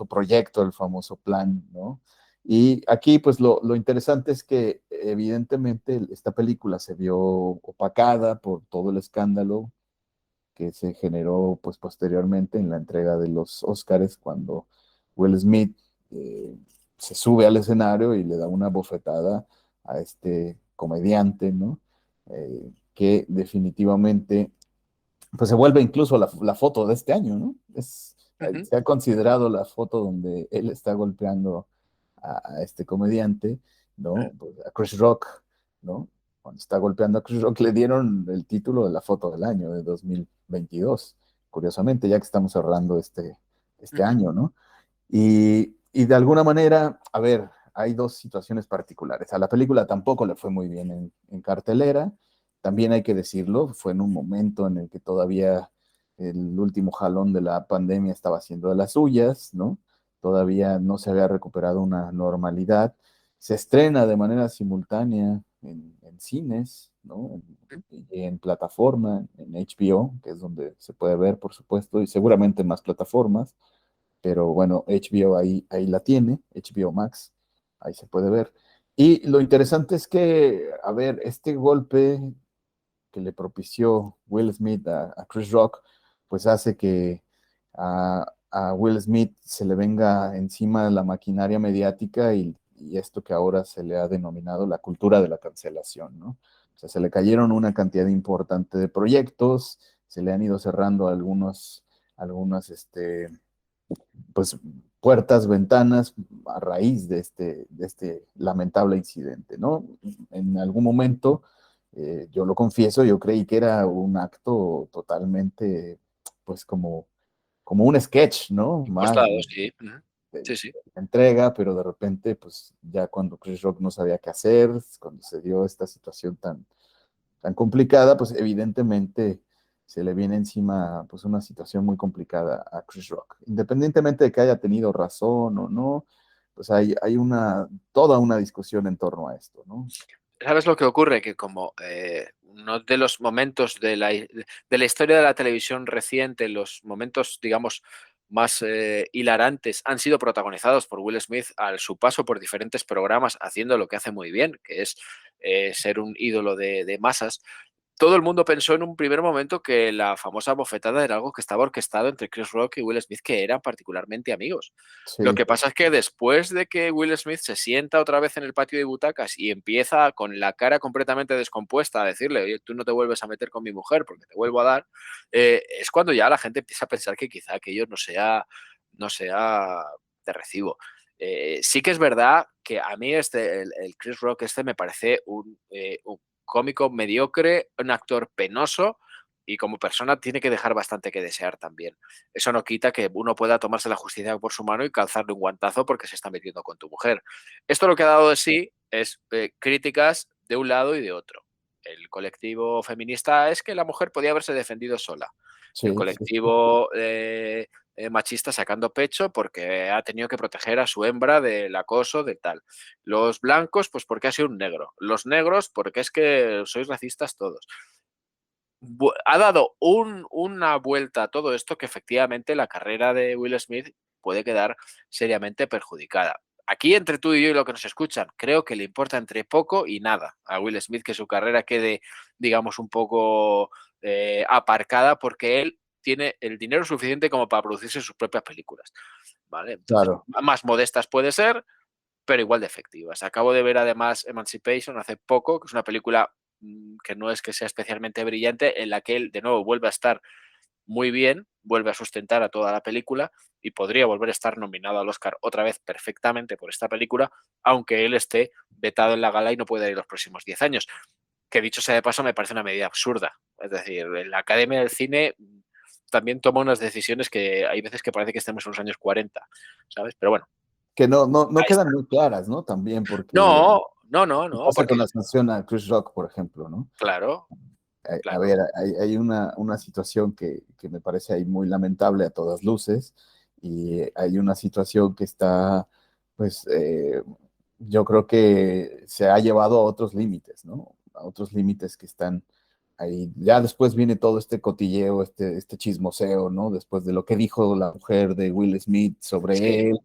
proyecto, el famoso plan, ¿no? Y aquí, pues, lo interesante es que, evidentemente, esta película se vio opacada por todo el escándalo que se generó, pues, posteriormente en la entrega de los Óscares, cuando Will Smith se sube al escenario y le da una bofetada a este comediante, ¿no? Que definitivamente, pues, se vuelve incluso la foto de este año, ¿no? Se ha considerado la foto donde él está golpeando a este comediante, ¿no? Pues, a Chris Rock, ¿no? Cuando está golpeando a Chris Rock, le dieron el título de la foto del año de 2022, curiosamente, ya que estamos cerrando este año, ¿no? Y de alguna manera, a ver, hay dos situaciones particulares. A la película tampoco le fue muy bien en cartelera, también hay que decirlo, fue en un momento en el que todavía el último jalón de la pandemia estaba haciendo de las suyas, ¿no? Todavía no se había recuperado una normalidad. Se estrena de manera simultánea en cines, ¿no? En plataforma, en HBO, que es donde se puede ver, por supuesto, y seguramente en más plataformas, pero bueno, HBO ahí la tiene, HBO Max, ahí se puede ver. Y lo interesante es que, a ver, este golpe que le propició Will Smith a Chris Rock, pues hace que a Will Smith se le venga encima la maquinaria mediática y esto que ahora se le ha denominado la cultura de la cancelación, ¿no? O sea, se le cayeron una cantidad importante de proyectos, se le han ido cerrando algunas, pues, puertas, ventanas a raíz de este lamentable incidente, ¿no? En algún momento, yo lo confieso, yo creí que era un acto totalmente, pues, como un sketch, ¿no? Más Sí. Sí, sí. entrega, pero de repente, pues, ya cuando Chris Rock no sabía qué hacer, cuando se dio esta situación tan complicada, pues, evidentemente se le viene encima, pues, una situación muy complicada a Chris Rock. Independientemente de que haya tenido razón o no, pues hay toda una discusión en torno a esto, ¿no? ¿Sabes lo que ocurre? Que como uno de los momentos de la historia de la televisión reciente, los momentos, digamos, más hilarantes, han sido protagonizados por Will Smith a su paso por diferentes programas, haciendo lo que hace muy bien, que es ser un ídolo de masas. Todo el mundo pensó en un primer momento que la famosa bofetada era algo que estaba orquestado entre Chris Rock y Will Smith, que eran particularmente amigos. Sí. Lo que pasa es que después de que Will Smith se sienta otra vez en el patio de butacas y empieza con la cara completamente descompuesta a decirle, oye, tú no te vuelves a meter con mi mujer porque te vuelvo a dar, es cuando ya la gente empieza a pensar que quizá aquello no sea de recibo. Sí que es verdad que a mí el Chris Rock me parece un cómico mediocre, un actor penoso y como persona tiene que dejar bastante que desear también. Eso no quita que uno pueda tomarse la justicia por su mano y calzarle un guantazo porque se está metiendo con tu mujer. Esto lo que ha dado de sí es críticas de un lado y de otro. El colectivo feminista es que la mujer podía haberse defendido sola. Sí, el colectivo machista sacando pecho porque ha tenido que proteger a su hembra del acoso, de tal. Los blancos, pues porque ha sido un negro. Los negros, porque es que sois racistas todos. Ha dado una vuelta a todo esto que efectivamente la carrera de Will Smith puede quedar seriamente perjudicada. Aquí, entre tú y yo y lo que nos escuchan, creo que le importa entre poco y nada a Will Smith que su carrera quede, digamos, un poco aparcada porque él tiene el dinero suficiente como para producirse sus propias películas, ¿vale? Entonces, claro. Más modestas puede ser, pero igual de efectivas. Acabo de ver además Emancipation hace poco, que es una película que no es que sea especialmente brillante, en la que él de nuevo vuelve a estar muy bien, vuelve a sustentar a toda la película y podría volver a estar nominado al Oscar otra vez perfectamente por esta película, aunque él esté vetado en la gala y no pueda ir los próximos 10 años. Que dicho sea de paso, me parece una medida absurda. Es decir, la Academia del Cine también toma unas decisiones que hay veces que parece que estemos en los años 40, ¿sabes? Pero bueno. Que no quedan muy claras, ¿no? También porque... No. Pasa con la sanción a Chris Rock, por ejemplo, ¿no? Claro. A ver, hay una situación que me parece ahí muy lamentable a todas luces, y hay una situación que está, pues, yo creo que se ha llevado a otros límites, ¿no? A otros límites que están ahí. Ya después viene todo este cotilleo, este chismoseo, ¿no? Después de lo que dijo la mujer de Will Smith sobre él,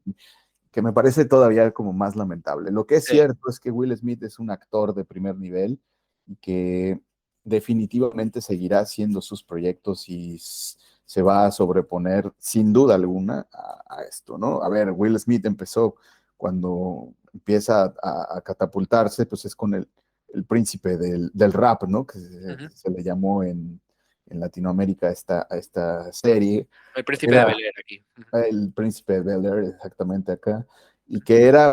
que me parece todavía como más lamentable. Lo que es cierto es que Will Smith es un actor de primer nivel y que definitivamente seguirá haciendo sus proyectos y se va a sobreponer sin duda alguna a esto, ¿no? A ver, Will Smith empezó cuando empieza a catapultarse, pues es con el príncipe del rap, ¿no? Que se le llamó en Latinoamérica a esta serie. El príncipe de Bel-Air aquí. El príncipe de Bel-Air, exactamente acá. Y que era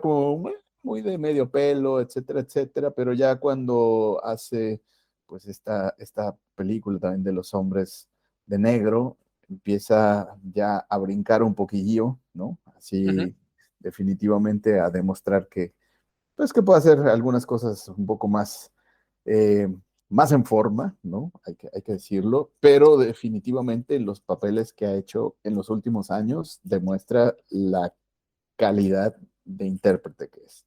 como muy de medio pelo, etcétera, etcétera, pero ya cuando hace pues esta película también de los hombres de negro, empieza ya a brincar un poquillo, ¿no? Así definitivamente a demostrar que puede hacer algunas cosas un poco más en forma, ¿no? Hay que decirlo, pero definitivamente los papeles que ha hecho en los últimos años demuestra la calidad de intérprete que es.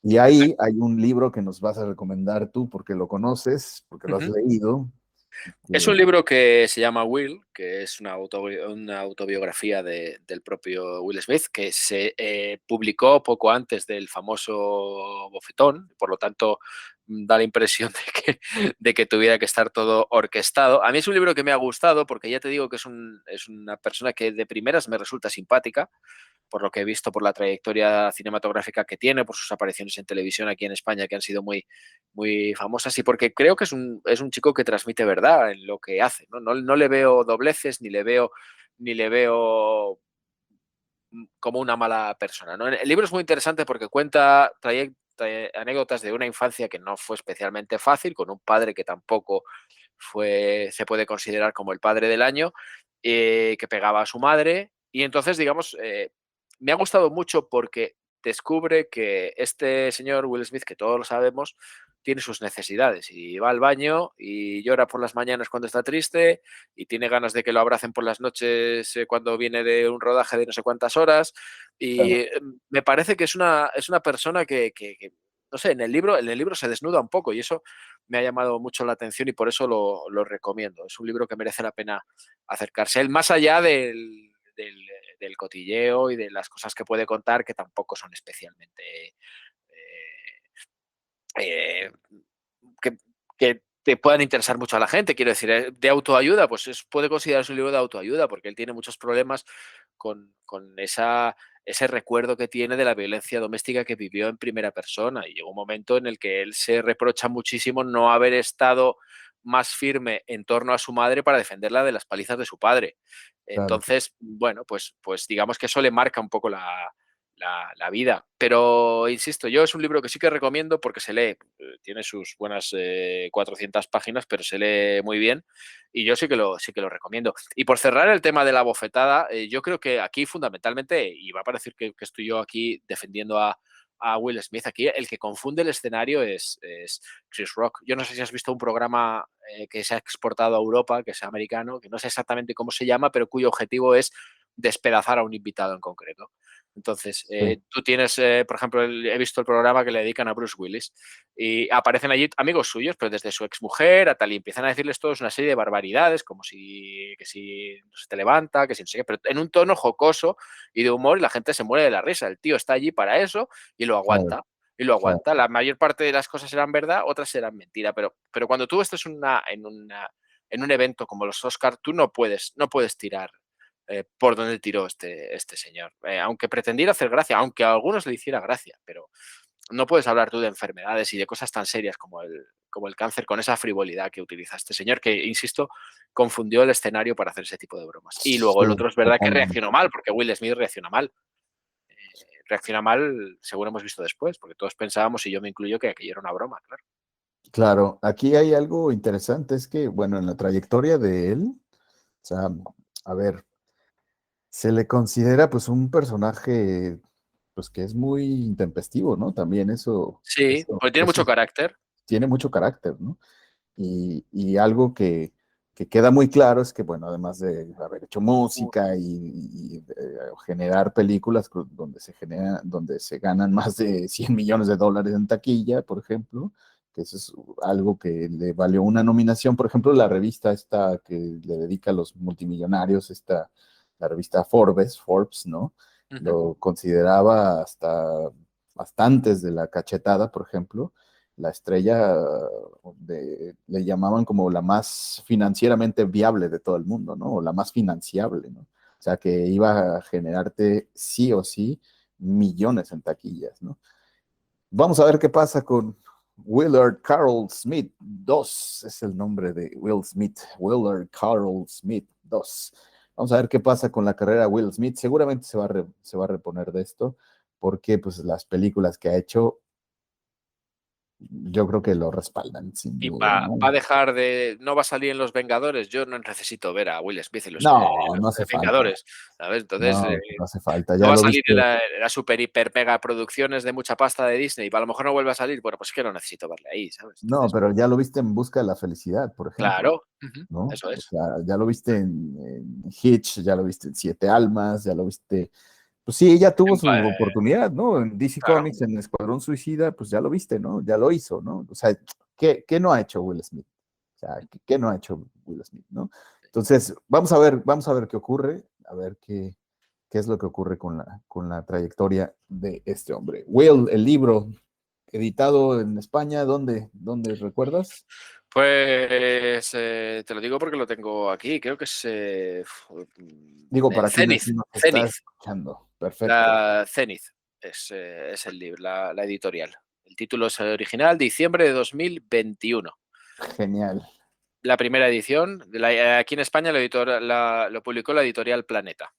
Y ahí hay un libro que nos vas a recomendar tú porque lo conoces, porque lo has leído. Es un libro que se llama Will, que es una autobiografía del propio Will Smith, que se publicó poco antes del famoso bofetón, por lo tanto da la impresión de que tuviera que estar todo orquestado. A mí es un libro que me ha gustado porque ya te digo que es una persona que de primeras me resulta simpática, por lo que he visto, por la trayectoria cinematográfica que tiene, por sus apariciones en televisión aquí en España, que han sido muy, muy famosas, y porque creo que es un chico que transmite verdad en lo que hace, ¿no? No le veo dobleces, ni le veo como una mala persona, ¿no? El libro es muy interesante porque cuenta anécdotas de una infancia que no fue especialmente fácil, con un padre que tampoco se puede considerar como el padre del año, que pegaba a su madre, y entonces, digamos, me ha gustado mucho porque descubre que este señor Will Smith, que todos lo sabemos, tiene sus necesidades y va al baño y llora por las mañanas cuando está triste y tiene ganas de que lo abracen por las noches cuando viene de un rodaje de no sé cuántas horas, y me parece que es una persona que no sé, en el libro se desnuda un poco y eso me ha llamado mucho la atención y por eso lo recomiendo. Es un libro que merece la pena acercarse a él, más allá del cotilleo y de las cosas que puede contar, que tampoco son especialmente que te puedan interesar mucho a la gente. Quiero decir, de autoayuda, pues puede considerarse un libro de autoayuda porque él tiene muchos problemas con ese recuerdo que tiene de la violencia doméstica que vivió en primera persona, y llegó un momento en el que él se reprocha muchísimo no haber estado más firme en torno a su madre para defenderla de las palizas de su padre. Entonces, bueno, pues digamos que eso le marca un poco la vida. Pero, insisto, yo es un libro que sí que recomiendo porque se lee, tiene sus buenas 400 páginas, pero se lee muy bien y yo sí que lo recomiendo. Y por cerrar el tema de la bofetada, yo creo que aquí fundamentalmente, y va a parecer que estoy yo aquí defendiendo a Will Smith, aquí el que confunde el escenario es Chris Rock. Yo no sé si has visto un programa que se ha exportado a Europa, que es americano, que no sé exactamente cómo se llama, pero cuyo objetivo es despedazar a un invitado en concreto. Entonces, tú tienes, por ejemplo, he visto el programa que le dedican a Bruce Willis y aparecen allí amigos suyos, pero desde su exmujer a tal, y empiezan a decirles todos una serie de barbaridades, como que si no se te levanta, que si no sé qué, pero en un tono jocoso y de humor, y la gente se muere de la risa. El tío está allí para eso y lo aguanta. Claro. Y lo aguanta. La mayor parte de las cosas eran verdad, otras eran mentira, pero cuando tú estás en un evento como los Oscars, tú no puedes tirar por donde tiró este señor. Aunque pretendiera hacer gracia, aunque a algunos le hiciera gracia, pero no puedes hablar tú de enfermedades y de cosas tan serias como el cáncer con esa frivolidad que utiliza este señor, que, insisto, confundió el escenario para hacer ese tipo de bromas. Y luego el otro es verdad que reaccionó mal, porque Will Smith reacciona mal. Reacciona mal, según hemos visto después, porque todos pensábamos, y yo me incluyo, que aquello era una broma, claro. Claro, aquí hay algo interesante, es que, bueno, en la trayectoria de él, o sea, a ver, se le considera pues un personaje pues que es muy intempestivo, ¿no? También eso. Sí, porque tiene mucho carácter. Tiene mucho carácter, ¿no? Y algo que que queda muy claro es que, bueno, además de haber hecho música y generar películas donde se ganan más de $100 millones en taquilla, por ejemplo, que eso es algo que le valió una nominación. Por ejemplo, la revista esta que le dedica a los multimillonarios, la revista Forbes, ¿no? Lo consideraba hasta antes de la cachetada, por ejemplo, la estrella le llamaban como la más financieramente viable de todo el mundo, ¿no? O la más financiable, ¿no? O sea, que iba a generarte sí o sí millones en taquillas, ¿no? Vamos a ver qué pasa con Willard Carroll Smith 2, es el nombre de Will Smith, Willard Carroll Smith 2. Vamos a ver qué pasa con la carrera de Will Smith. Seguramente se va a reponer de esto, porque pues las películas que ha hecho, yo creo que lo respaldan, sin Y duda, ¿no? va a dejar de... No va a salir en Los Vengadores. Yo no necesito ver a Will Smith en los No hace Vengadores, ¿sabes? Entonces, no hace falta. no Ya va a lo salir viste. en la super, hiper, mega producciones de mucha pasta de Disney. A lo mejor no vuelve a salir. Bueno, pues es que no necesito verle ahí, ¿sabes? No, pero ya lo viste en Busca de la Felicidad, por ejemplo. Claro, ¿no? eso es. O sea, ya lo viste en Hitch, ya lo viste en Siete Almas, ya lo viste. Pues sí, ella tuvo su oportunidad, ¿no? En DC Comics, en Escuadrón Suicida, pues ya lo viste, ¿no? Ya lo hizo, ¿no? O sea, ¿qué no ha hecho Will Smith? O sea, ¿qué no ha hecho Will Smith, no? Entonces, vamos a ver qué ocurre, a ver qué es lo que ocurre con la trayectoria de este hombre. Will, el libro editado en España, ¿dónde recuerdas? Pues te lo digo porque lo tengo aquí. Creo que es Digo, para Zenith. quien nos está escuchando. Perfecto. Zenith es el libro, la editorial. El título es original, diciembre de 2021. Genial. La primera edición. Aquí en España lo publicó la editorial Planeta.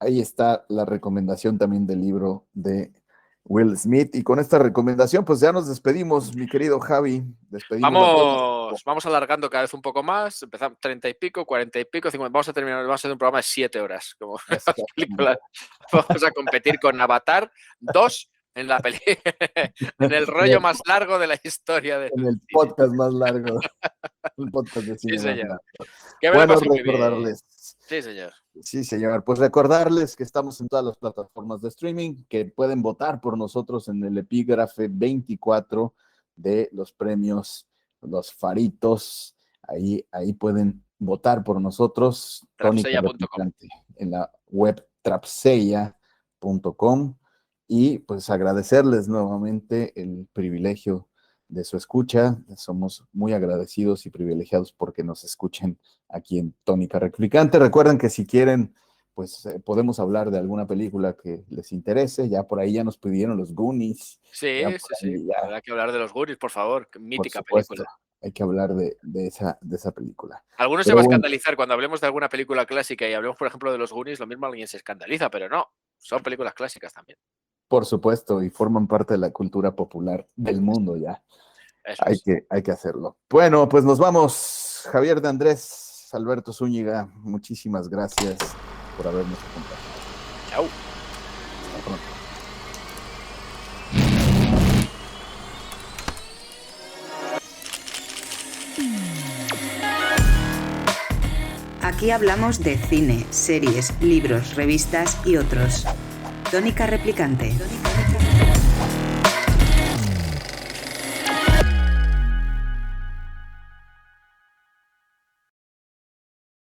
Ahí está la recomendación también del libro de Will Smith. Y con esta recomendación, pues ya nos despedimos, mi querido Javi. Vamos alargando cada vez un poco más. Empezamos 30 y pico, 40 y pico, 50. Vamos a hacer un programa de 7 horas. Como las películas. Vamos a competir con Avatar 2 en en el rollo más largo de la historia. En el podcast más largo. El podcast de cine. Sí, señor. Bueno, recordarles. Sí, señor. Sí, señor. Pues recordarles que estamos en todas las plataformas de streaming, que pueden votar por nosotros en el epígrafe 24 de los premios Los Faritos. Ahí pueden votar por nosotros. Trapseya.com. En la web trapseya.com. Y pues agradecerles nuevamente el privilegio de su escucha. Somos muy agradecidos y privilegiados porque nos escuchen aquí en Tónica Replicante. Recuerden que si quieren, pues podemos hablar de alguna película que les interese. Ya por ahí ya nos pidieron los Goonies. Sí. Habrá que hablar de los Goonies, por favor. Mítica película. Hay que hablar de esa película. Algunos se van a escandalizar cuando hablemos de alguna película clásica y hablemos, por ejemplo, de los Goonies. Lo mismo alguien se escandaliza, pero no. Son películas clásicas también. Por supuesto, y forman parte de la cultura popular del mundo ya. Hay que hacerlo. Bueno, pues nos vamos. Javier de Andrés, Alberto Zúñiga, muchísimas gracias por habernos acompañado. Chao. Hasta pronto. Aquí hablamos de cine, series, libros, revistas y otros. Tónica Replicante.